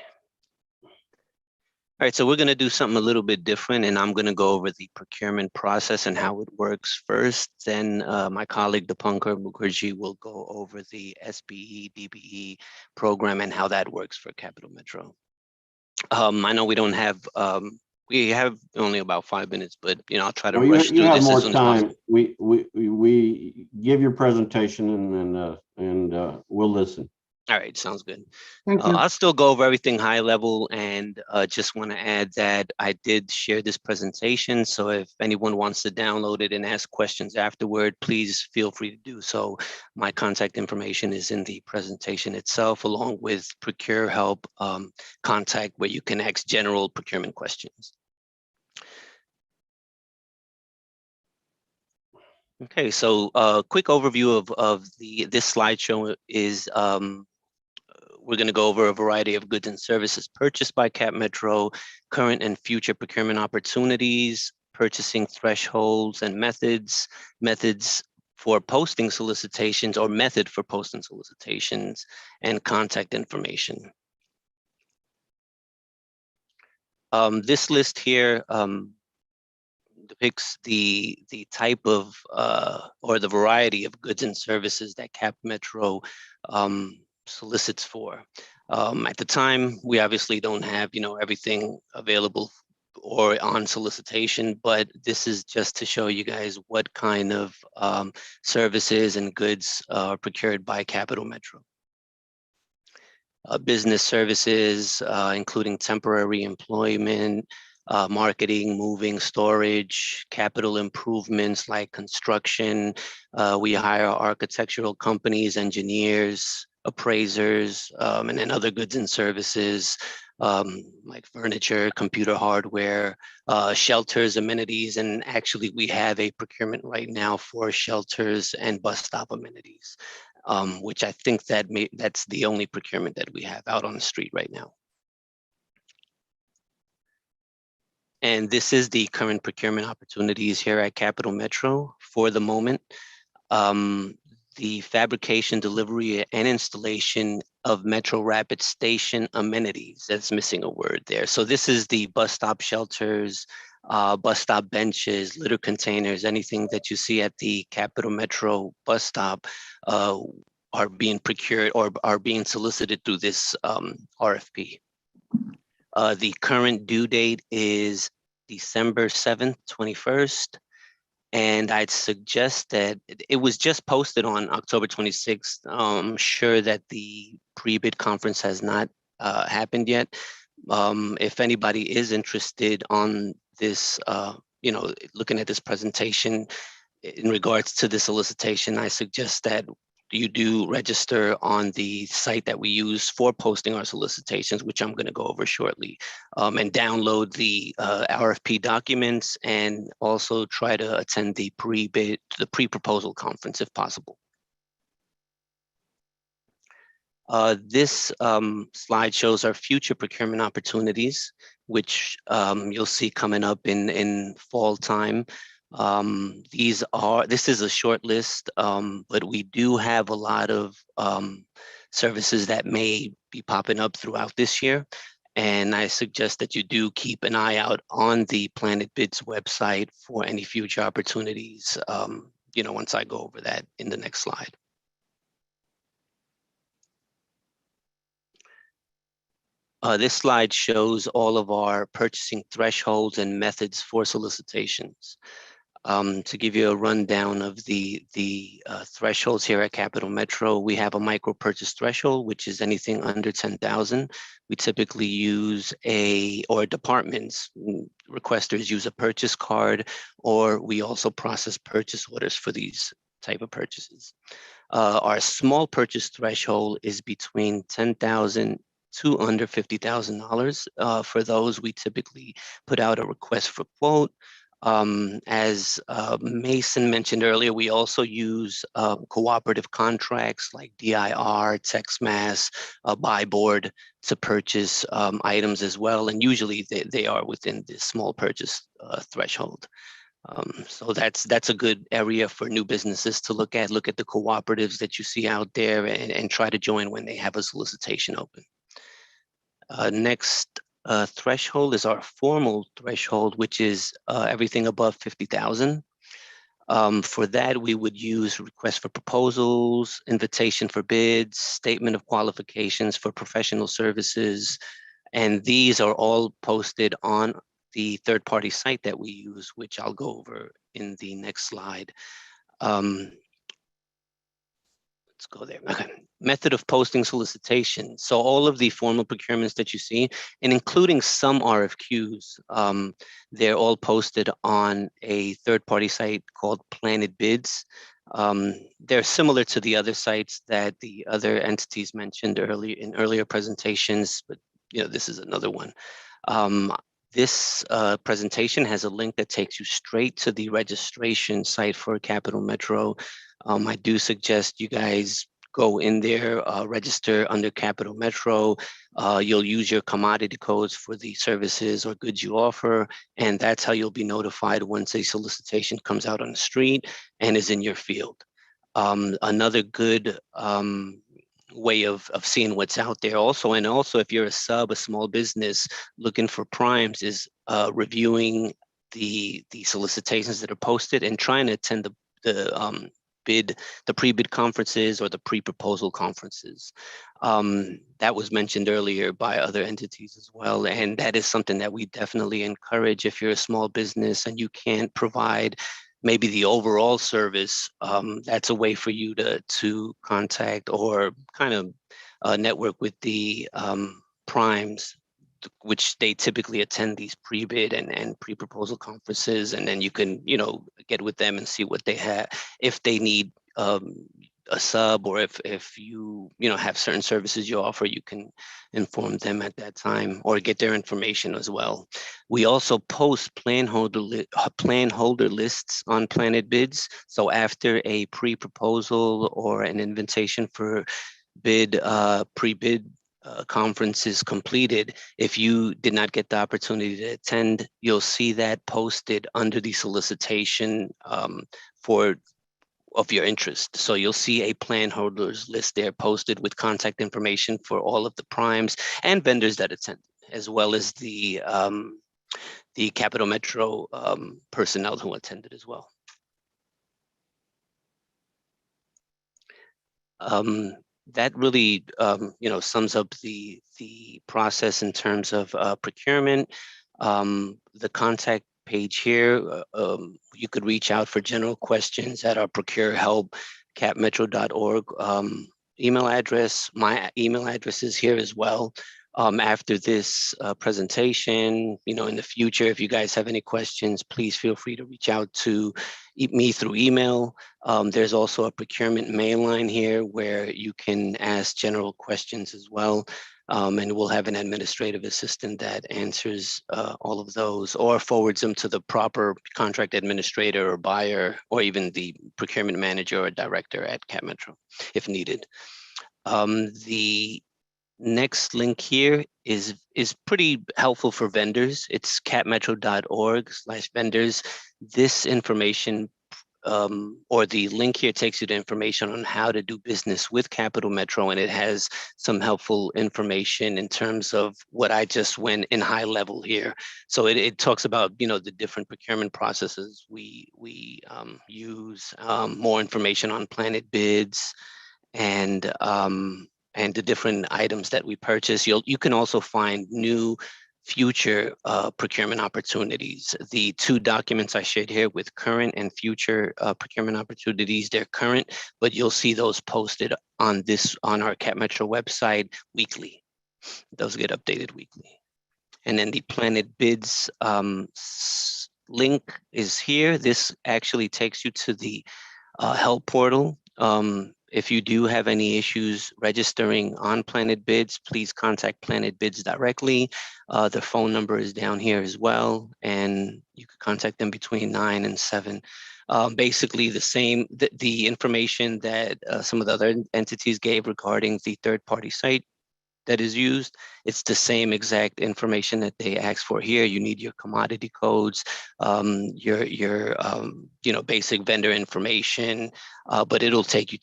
All right, so we're going to do something a little bit different, and I'm going to go over the procurement process and how it works first. Then my colleague Diponker Mukhergee will go over the SBE, DBE program and how that works for Capital Metro. I know we don't have, we have only about 5 minutes, but I'll try to rush through this as soon as possible. We give your presentation and we'll listen. All right, sounds good. Thank you. I'll still go over everything high level, and just want to add that I did share this presentation. So if anyone wants to download it and ask questions afterward, please feel free to do so. My contact information is in the presentation itself, along with Procure Help contact, where you can ask general procurement questions. Okay, so a quick overview of this slideshow is we're going to go over a variety of goods and services purchased by Cap Metro, current and future procurement opportunities, purchasing thresholds and methods for posting solicitations or method for posting solicitations, and contact information. This list here depicts the type of or the variety of goods and services that Cap Metro solicits for. At the time, we obviously don't have everything available or on solicitation, but this is just to show you guys what kind of services and goods are procured by Capital Metro. Business services, including temporary employment, marketing, moving, storage, capital improvements like construction. We hire architectural companies, engineers, appraisers, and then other goods and services like furniture, computer hardware, shelters, amenities, and actually we have a procurement right now for shelters and bus stop amenities, which I think that's the only procurement that we have out on the street right now. And this is the current procurement opportunities here at Capital Metro for the moment. The fabrication, delivery, and installation of Metro Rapid Station amenities. That's missing a word there. So this is the bus stop shelters, bus stop benches, litter containers, anything that you see at the Capital Metro bus stop are being procured or are being solicited through this RFP. The current due date is December 7th, 21st. And I'd suggest that it was just posted on October 26th. I'm sure that the pre-bid conference has not happened yet. If anybody is interested on this, looking at this presentation in regards to the solicitation, I suggest that you do register on the site that we use for posting our solicitations, which I'm going to go over shortly, and download the RFP documents, and also try to attend the pre-proposal conference if possible. This slide shows our future procurement opportunities, which you'll see coming up in fall time. This is a short list, but we do have a lot of services that may be popping up throughout this year. And I suggest that you do keep an eye out on the Planet Bids website for any future opportunities, once I go over that in the next slide. This slide shows all of our purchasing thresholds and methods for solicitations. To give you a rundown of the thresholds here at Capital Metro, we have a micro purchase threshold, which is anything under 10,000. We typically use or departments, requesters use a purchase card, or we also process purchase orders for these type of purchases. Our small purchase threshold is between 10,000 to under $50,000. For those, we typically put out a request for quote. As Mason mentioned earlier, we also use cooperative contracts like DIR, TextMass, buy board to purchase items as well. And usually they are within this small purchase threshold. So that's a good area for new businesses to look at. Look at the cooperatives that you see out there and try to join when they have a solicitation open. Next threshold is our formal threshold, which is everything above 50,000. For that, we would use request for proposals, invitation for bids, statement of qualifications for professional services, and these are all posted on the third-party site that we use, which I'll go over in the next slide. Let's go there. Okay. Method of posting solicitation. So all of the formal procurements that you see, and including some RFQs, they're all posted on a third-party site called Planet Bids. They're similar to the other sites that the other entities mentioned earlier presentations, but this is another one. This presentation has a link that takes you straight to the registration site for Capital Metro. I do suggest you guys go in there, register under Capital Metro. You'll use your commodity codes for the services or goods you offer, and that's how you'll be notified once a solicitation comes out on the street and is in your field. Another good way of seeing what's out there also, and also if you're a small business looking for primes, is reviewing the solicitations that are posted and trying to attend the pre-bid conferences or the pre-proposal conferences. That was mentioned earlier by other entities as well, and that is something that we definitely encourage. If you're a small business and you can't provide maybe the overall service, that's a way for you to contact or kind of network with the primes, which they typically attend these pre-bid and pre-proposal conferences, and then you can get with them and see what they have, if they need a sub, or if you have certain services you offer, you can inform them at that time or get their information as well. We also post plan holder lists on Planet Bids. So after a pre-proposal or an invitation for bid, pre-bid conference is completed, if you did not get the opportunity to attend, you'll see that posted under the solicitation of your interest. So you'll see a plan holders list there posted with contact information for all of the primes and vendors that attend, as well as the Capital Metro personnel who attended as well. That really, sums up the process in terms of procurement. The contact page here, you could reach out for general questions at our procurehelp@capmetro.org email address. My email address is here as well. After this presentation, in the future, if you guys have any questions, please feel free to reach out to me through email. There's also a procurement mail line here where you can ask general questions as well. And we'll have an administrative assistant that answers all of those or forwards them to the proper contract administrator or buyer, or even the procurement manager or director at Cap Metro if needed. The next link here is pretty helpful for vendors. It's capmetro.org/vendors. This information or the link here takes you to information on how to do business with Capital Metro, and it has some helpful information in terms of what I just went in high level here. So it talks about, you know, the different procurement processes we use, more information on Planet Bids, and the different items that we purchase. You can also find new future procurement opportunities. The two documents I shared here with current and future procurement opportunities, they're current, but you'll see those posted on our Cap Metro website weekly. Those get updated weekly. And then the Planet Bids link is here. This actually takes you to the help portal. If you do have any issues registering on Planet Bids, please contact Planet Bids directly. Their phone number is down here as well, and you can contact them between 9 and 7. Basically the information that some of the other entities gave regarding the third-party site that is used, it's the same exact information that they ask for here. You need your commodity codes, your basic vendor information, but it'll take you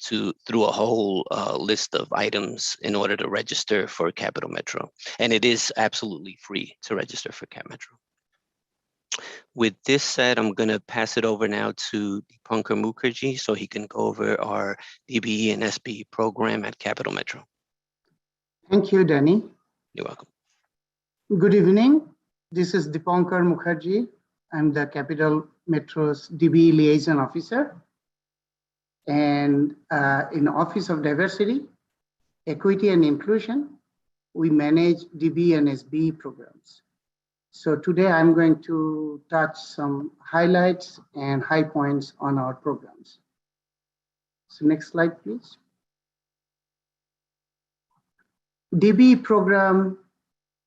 through a whole list of items in order to register for Capital Metro. And it is absolutely free to register for Cap Metro. With this said, I'm gonna pass it over now to Diponker Mukherjee so he can go over our DBE and SBE program at Capital Metro. Thank you, Danny. You're welcome. Good evening. This is Diponker Mukherjee. I'm the Capital Metro's DBE Liaison Officer. And in Office of Diversity, Equity and Inclusion, we manage DBE and SBE programs. So today I'm going to touch some highlights and high points on our programs. So next slide, please. DBE program,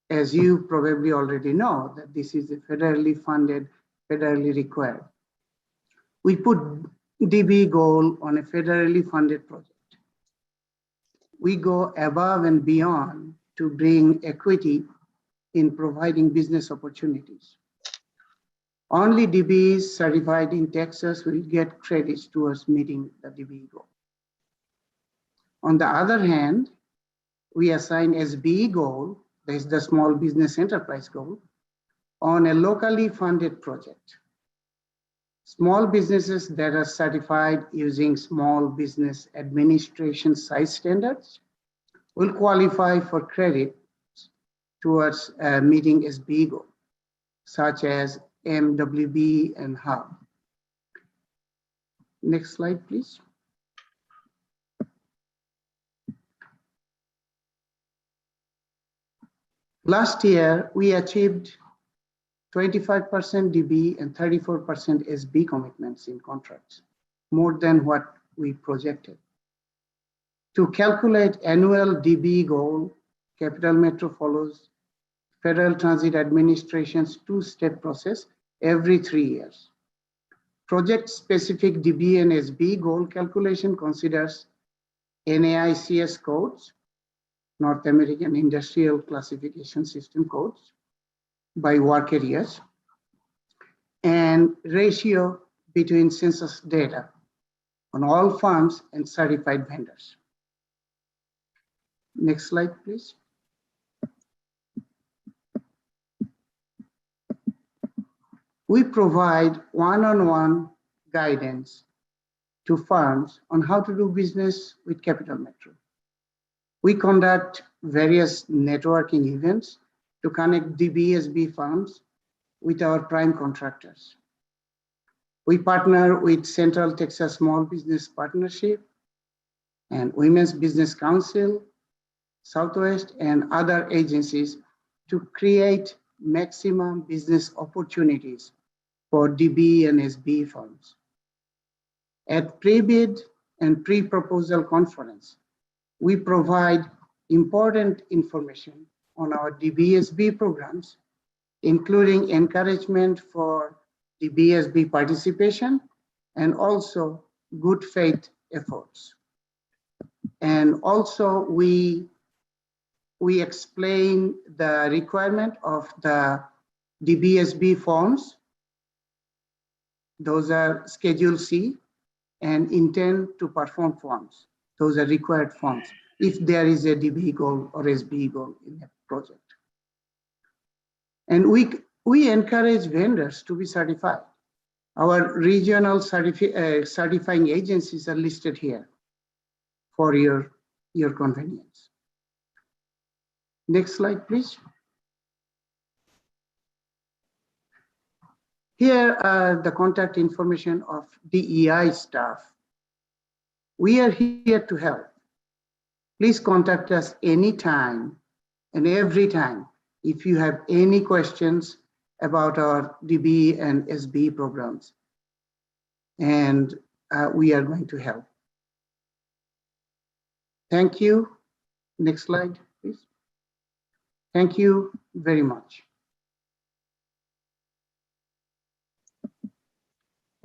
as you probably already know, that this is a federally funded, federally required. We put DBE goal on a federally funded project. We go above and beyond to bring equity in providing business opportunities. Only DBEs certified in Texas will get credits towards meeting the DBE goal. On the other hand, we assign SBE goal, that is the small business enterprise goal, on a locally funded project. Small businesses that are certified using Small Business Administration size standards will qualify for credit towards meeting SBE goal, such as MWB and HUB. Next slide, please. Last year, we achieved 25% DB and 34% SB commitments in contracts, more than what we projected. To calculate annual DB goal, Capital Metro follows Federal Transit Administration's two-step process every 3 years. Project-specific DB and SB goal calculation considers NAICS codes, North American Industrial Classification System codes, by work areas, and ratio between census data on all firms and certified vendors. Next slide, please. We provide one-on-one guidance to firms on how to do business with Capital Metro. We conduct various networking events to connect DBSB firms with our prime contractors. We partner with Central Texas Small Business Partnership and Women's Business Council, Southwest, and other agencies to create maximum business opportunities for DB and SB firms. At pre-bid and pre-proposal conference, we provide important information on our DBSB programs, including encouragement for DBSB participation and also good faith efforts. And also we we explain the requirement of the DBSB forms. Those are Schedule C, and intent to perform forms. Those are required forms if there is a DBE goal or SBE goal in a project. And we encourage vendors to be certified. Our regional certifying agencies are listed here for your convenience. Next slide, please. Here are the contact information of DEI staff. We are here to help. Please contact us anytime and every time if you have any questions about our DBE and SBE programs. And we are going to help. Thank you. Next slide, please. Thank you very much.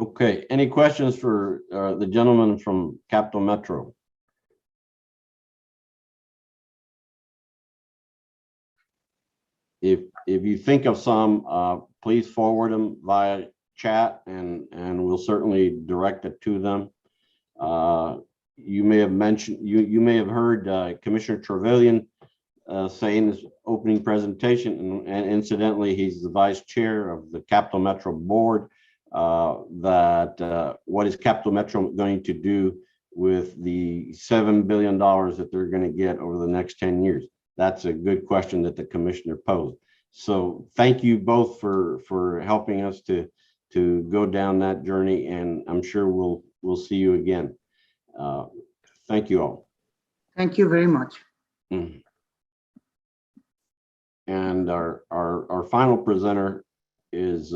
Okay, any questions for the gentleman from Capital Metro? If you think of some, please forward them via chat, and we'll certainly direct it to them. You may have mentioned, you may have heard Commissioner Trevelyan say in his opening presentation, and incidentally, he's the vice chair of the Capital Metro board, that what is Capital Metro going to do with the $7 billion that they're going to get over the next 10 years? That's a good question that the commissioner posed. So thank you both for helping us to go down that journey, and I'm sure we'll see you again. Thank you all. Thank you very much. And our final presenter is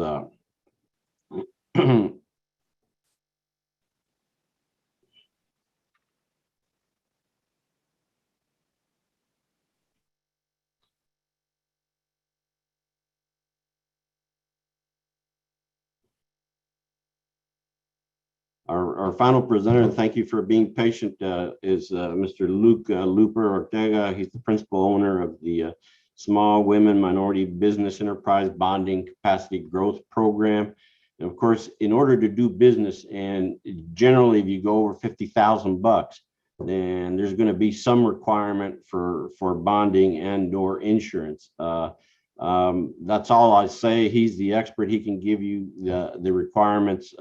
Our final presenter, and thank you for being patient, is Mr. Luper Ortega. He's the principal owner of the Small Women Minority Business Enterprise Bonding Capacity Growth Program. And of course, in order to do business, and generally if you go over 50,000 bucks, then there's going to be some requirement for bonding and or insurance. That's all I say. He's the expert. He can give you the requirements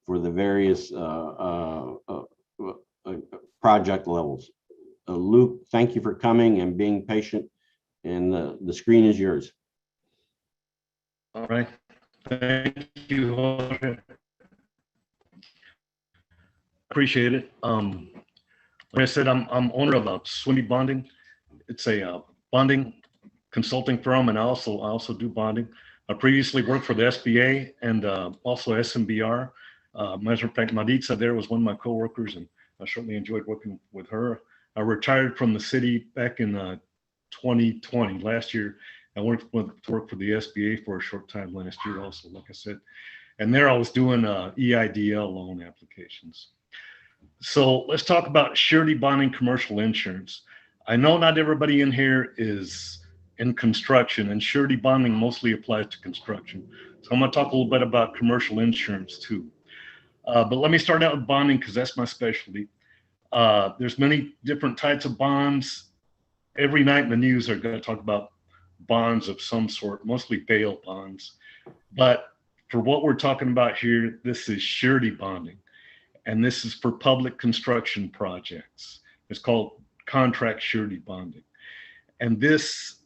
for the various project levels. Luke, thank you for coming and being patient, and the screen is yours. All right, thank you, Jorge. Appreciate it. Like I said, I'm owner of SWMBE Bonding. It's a bonding consulting firm, and I also do bonding. I previously worked for the SBA and also SMBR. Matter of fact, Mariza there was one of my coworkers, and I certainly enjoyed working with her. I retired from the city back in 2020. Last year, I went to work for the SBA for a short time last year also, like I said. And there I was doing EIDL loan applications. So let's talk about surety bonding commercial insurance. I know not everybody in here is in construction, and surety bonding mostly applies to construction. So I'm going to talk a little bit about commercial insurance too. But let me start out with bonding because that's my specialty. There's many different types of bonds. Every night in the news they're going to talk about bonds of some sort, mostly bail bonds. But for what we're talking about here, this is surety bonding. And this is for public construction projects. It's called contract surety bonding. And this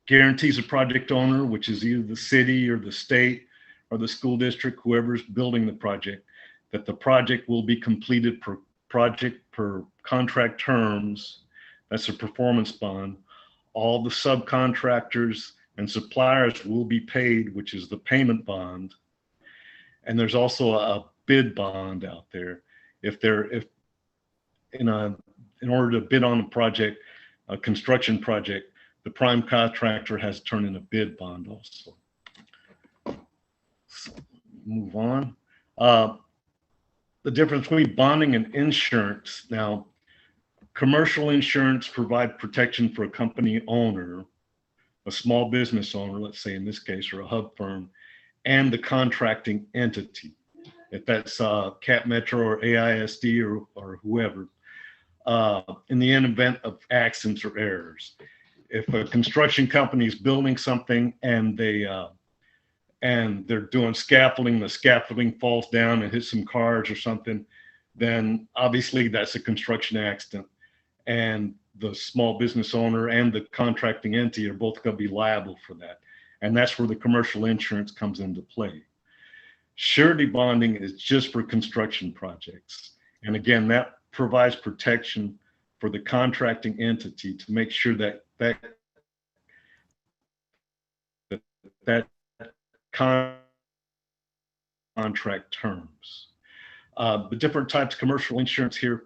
guarantees a project owner, which is either the city or the state or the school district, whoever's building the project, that the project will be completed per project per contract terms. That's a performance bond. All the subcontractors and suppliers will be paid, which is the payment bond. And there's also a bid bond out there. In order to bid on a project, a construction project, the prime contractor has to turn in a bid bond also. So move on. The difference between bonding and insurance. Now, commercial insurance provide protection for a company owner, a small business owner, let's say in this case, or a hub firm, and the contracting entity. If that's Cap Metro or AISD or whoever, in the event of accidents or errors. If a construction company is building something and they're doing scaffolding, the scaffolding falls down and hits some cars or something, then obviously that's a construction accident, and the small business owner and the contracting entity are both going to be liable for that. And that's where the commercial insurance comes into play. Surety bonding is just for construction projects. And again, that provides protection for the contracting entity to make sure that contract terms. The different types of commercial insurance here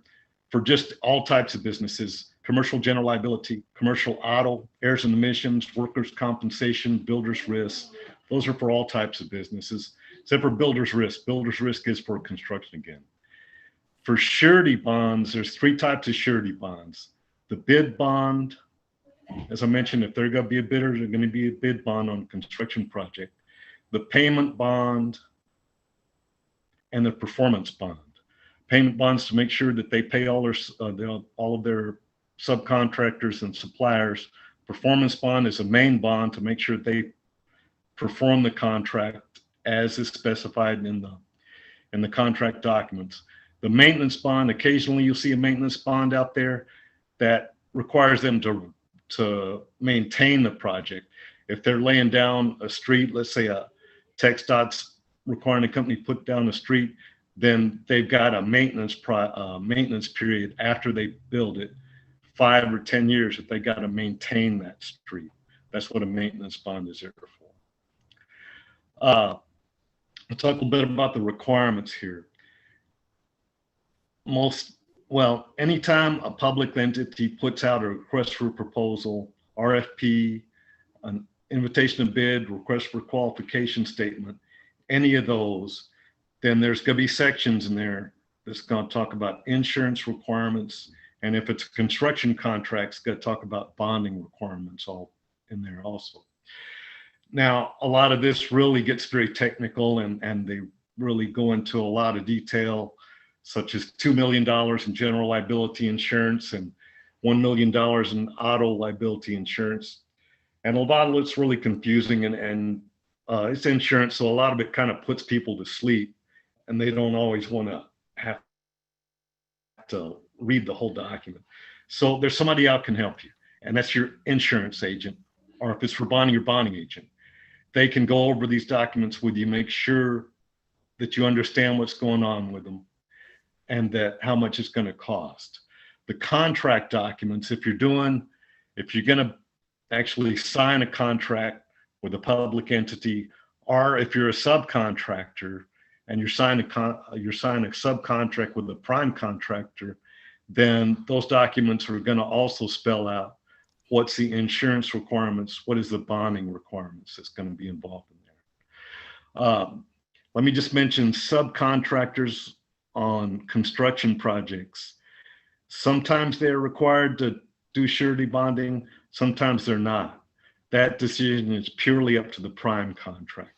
for just all types of businesses: commercial general liability, commercial auto, errors and emissions, workers' compensation, builder's risk. Those are for all types of businesses, except for builder's risk. Builder's risk is for construction again. For surety bonds, there's three types of surety bonds. The bid bond, as I mentioned, if they're going to be a bidder, there's going to be a bid bond on a construction project. The payment bond and the performance bond. Payment bonds to make sure that they pay all of their subcontractors and suppliers. Performance bond is a main bond to make sure they perform the contract as is specified in the contract documents. The maintenance bond, occasionally you'll see a maintenance bond out there that requires them to maintain the project. If they're laying down a street, let's say a TxDOT's requiring a company to put down a street, then they've got a maintenance period after they build it, 5 or 10 years, if they got to maintain that street. That's what a maintenance bond is there for. I'll talk a little bit about the requirements here. Anytime a public entity puts out a request for a proposal, RFP, an invitation to bid, request for qualification statement, any of those, then there's going to be sections in there that's going to talk about insurance requirements. And if it's a construction contract, it's going to talk about bonding requirements all in there also. Now, a lot of this really gets very technical, and they really go into a lot of detail, such as $2 million in general liability insurance and $1 million in auto liability insurance. And a lot of it's really confusing, and it's insurance, so a lot of it kind of puts people to sleep, and they don't always want to have to read the whole document. So there's somebody out can help you, and that's your insurance agent, or if it's for bonding, your bonding agent. They can go over these documents with you, make sure that you understand what's going on with them and that how much it's going to cost. The contract documents, if you're going to actually sign a contract with a public entity, or if you're a subcontractor and you're signing a subcontract with a prime contractor, then those documents are going to also spell out what's the insurance requirements, what is the bonding requirements that's going to be involved in there. Let me just mention subcontractors on construction projects. Sometimes they're required to do surety bonding, sometimes they're not. That decision is purely up to the prime contractor.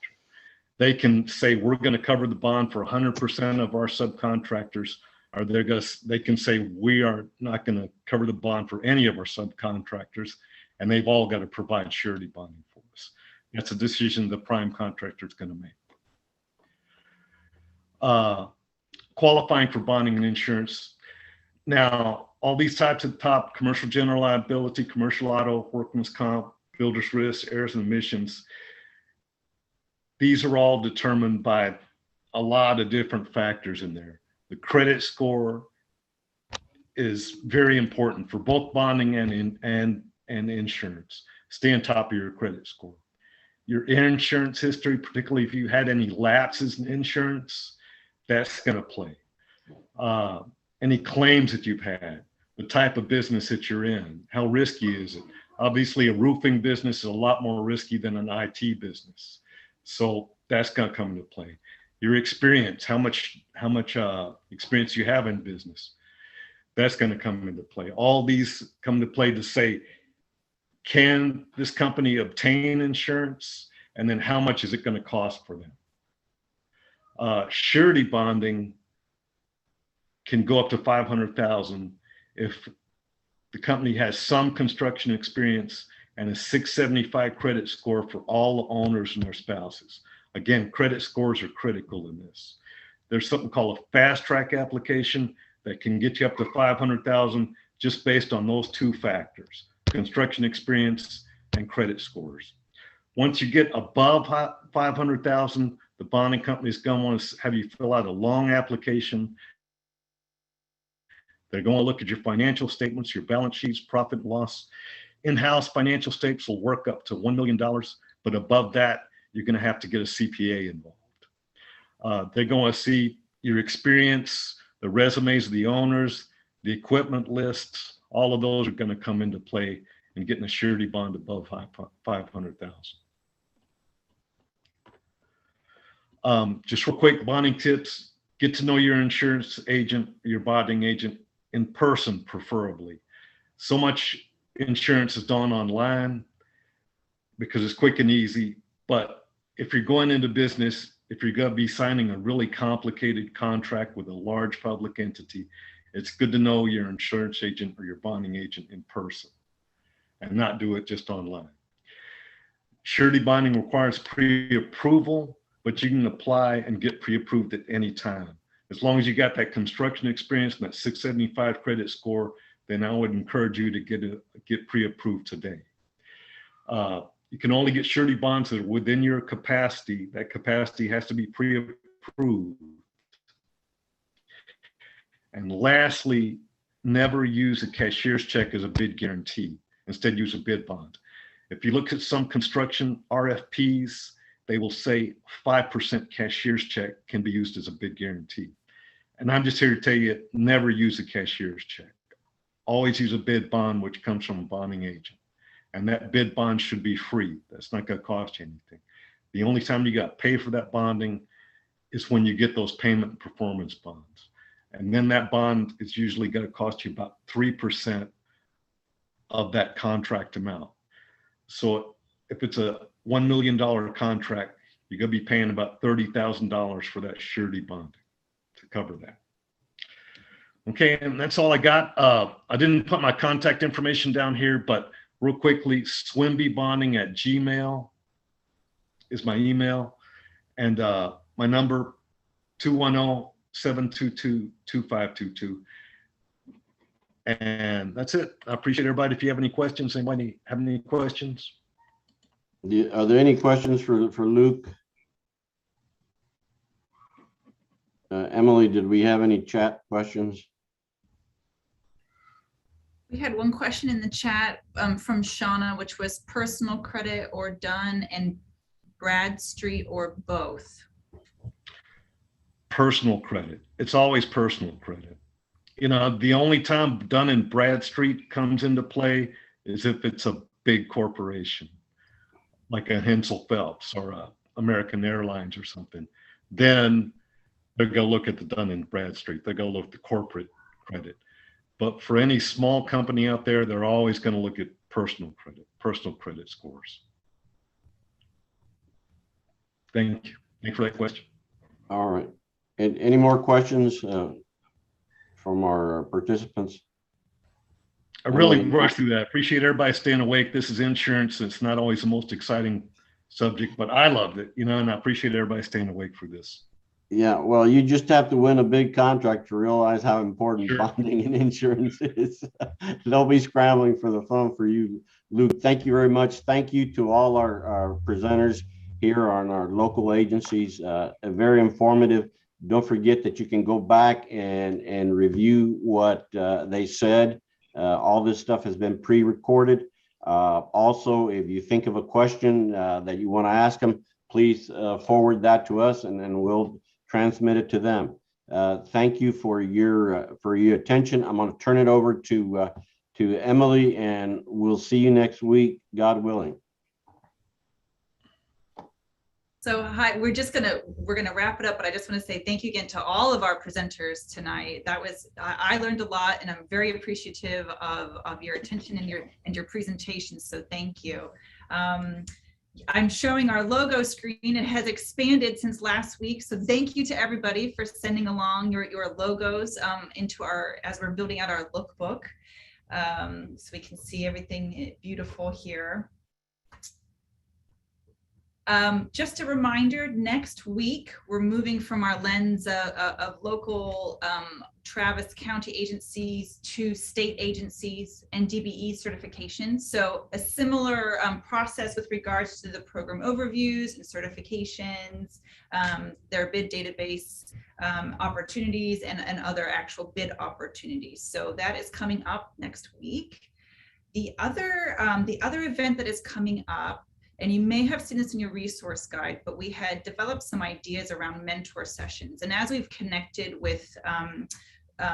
They can say, we're going to cover the bond for 100% of our subcontractors, or they can say, we are not going to cover the bond for any of our subcontractors, and they've all got to provide surety bonding for us. That's a decision the prime contractor is going to make. Qualifying for bonding and insurance. Now, all these types at the top: commercial general liability, commercial auto, workman's comp, builder's risk, errors and emissions. These are all determined by a lot of different factors in there. The credit score is very important for both bonding and insurance. Stay on top of your credit score. Your insurance history, particularly if you had any lapses in insurance, that's going to play. Any claims that you've had, the type of business that you're in, how risky is it? Obviously, a roofing business is a lot more risky than an IT business. So that's going to come into play. Your experience, how much experience you have in business. That's going to come into play. All these come into play to say, can this company obtain insurance? And then how much is it going to cost for them? Surety bonding can go up to $500,000 if the company has some construction experience and a 675 credit score for all the owners and their spouses. Again, credit scores are critical in this. There's something called a fast track application that can get you up to 500,000 just based on those two factors, construction experience and credit scores. Once you get above 500,000, the bonding company is going to want to have you fill out a long application. They're going to look at your financial statements, your balance sheets, profit and loss. In-house financial statements will work up to $1 million, but above that, you're going to have to get a CPA involved. They're going to see your experience, the resumes of the owners, the equipment lists, all of those are going to come into play in getting a surety bond above 500,000. Just real quick, bonding tips, get to know your insurance agent, your bonding agent in person, preferably. So much insurance is done online because it's quick and easy. But if you're going into business, if you're going to be signing a really complicated contract with a large public entity, it's good to know your insurance agent or your bonding agent in person and not do it just online. Surety bonding requires pre-approval, but you can apply and get pre-approved at any time. As long as you got that construction experience and that 675 credit score, then I would encourage you to get pre-approved today. You can only get surety bonds that are within your capacity. That capacity has to be pre-approved. And lastly, never use a cashier's check as a bid guarantee. Instead, use a bid bond. If you look at some construction RFPs, they will say 5% cashier's check can be used as a bid guarantee. And I'm just here to tell you, never use a cashier's check. Always use a bid bond, which comes from a bonding agent. And that bid bond should be free. That's not going to cost you anything. The only time you got to pay for that bonding is when you get those payment and performance bonds. And then that bond is usually going to cost you about 3% of that contract amount. So if it's a $1 million contract, you're going to be paying about $30,000 for that surety bonding to cover that. Okay, and that's all I got. I didn't put my contact information down here, but real quickly, SWMBE@gmail is my email, and my number 210-722-2522. And that's it. I appreciate everybody. If you have any questions, anybody have any questions? Are there any questions for Luke? Emily, did we have any chat questions? We had one question in the chat from Shauna, which was personal credit or done in Bradstreet or both? Personal credit. It's always personal credit. You know, the only time done in Bradstreet comes into play is if it's a big corporation, like a Hensel Phelps or a American Airlines or something. Then they're going to look at the done in Bradstreet. They're going to look at the corporate credit. But for any small company out there, they're always going to look at personal credit scores. Thank you. Thank you for that question. All right. And any more questions from our participants? I really rushed through that. Appreciate everybody staying awake. This is insurance. It's not always the most exciting subject, but I loved it, you know, and I appreciate everybody staying awake for this. Yeah, well, you just have to win a big contract to realize how important bonding and insurance is. They'll be scrambling for the phone for you, Luke. Thank you very much. Thank you to all our presenters here on our local agencies. Very informative. Don't forget that you can go back and review what they said. All this stuff has been pre-recorded. Also, if you think of a question that you want to ask them, please forward that to us, and then we'll transmit it to them. Thank you for your attention. I'm going to turn it over to Emily, and we'll see you next week, God willing. So hi, we're gonna wrap it up, but I just want to say thank you again to all of our presenters tonight. That was, I learned a lot, and I'm very appreciative of your attention and your presentation. So thank you. I'm showing our logo screen. It has expanded since last week. So thank you to everybody for sending along your logos into as we're building out our lookbook. So we can see everything beautiful here. Just a reminder, next week, we're moving from our lens of local Travis County agencies to state agencies and DBE certification. So a similar process with regards to the program overviews and certifications, their bid database opportunities and other actual bid opportunities. So that is coming up next week. The other event that is coming up, and you may have seen this in your resource guide, but we had developed some ideas around mentor sessions. And as we've connected with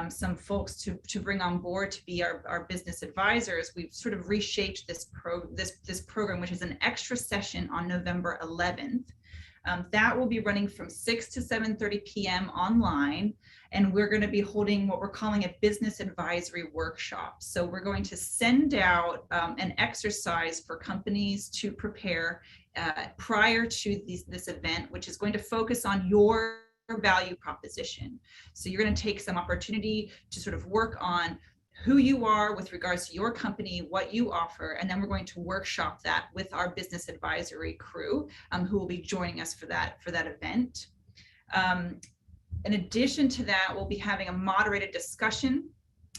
some folks to bring on board to be our business advisors, we've sort of reshaped this program, which is an extra session on November 11th. That will be running from 6 to 7:30 p.m. online, and we're going to be holding what we're calling a business advisory workshop. So we're going to send out an exercise for companies to prepare prior to this event, which is going to focus on your value proposition. So you're going to take some opportunity to sort of work on who you are with regards to your company, what you offer, and then we're going to workshop that with our business advisory crew who will be joining us for that event. In addition to that, we'll be having a moderated discussion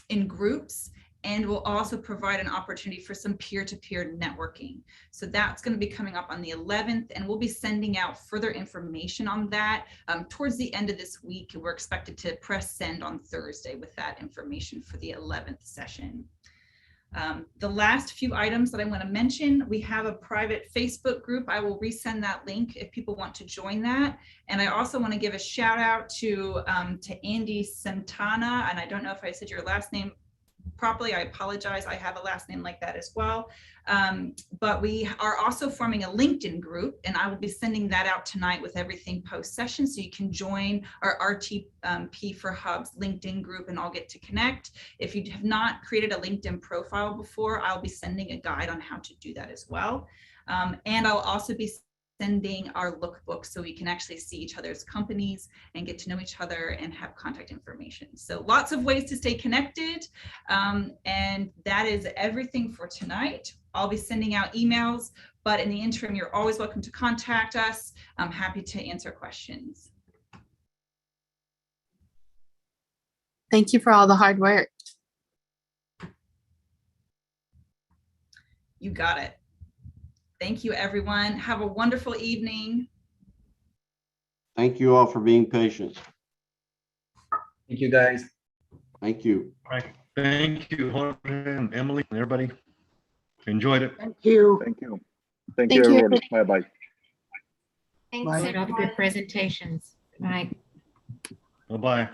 in groups, and we'll also provide an opportunity for some peer-to-peer networking. So that's going to be coming up on the 11th, and we'll be sending out further information on that towards the end of this week. We're expected to press send on Thursday with that information for the 11th session. The last few items that I want to mention, we have a private Facebook group. I will resend that link if people want to join that. And I also want to give a shout out to Andy Santana, and I don't know if I said your last name properly. I apologize. I have a last name like that as well. But we are also forming a LinkedIn group, and I will be sending that out tonight with everything post session. So you can join our RTP for Hubs LinkedIn group and all get to connect. If you have not created a LinkedIn profile before, I'll be sending a guide on how to do that as well. And I'll also be sending our lookbook so we can actually see each other's companies and get to know each other and have contact information. So lots of ways to stay connected. And that is everything for tonight. I'll be sending out emails, but in the interim, you're always welcome to contact us. I'm happy to answer questions. Thank you for all the hard work. You got it. Thank you, everyone. Have a wonderful evening. Thank you all for being patient. Thank you, guys. Thank you. All right. Thank you, Jorge and Emily, and everybody. Enjoyed it. Thank you. Thank you. Thank you, everyone. Bye-bye. Thanks Bye. for all the good presentations. Good night. Bye-bye.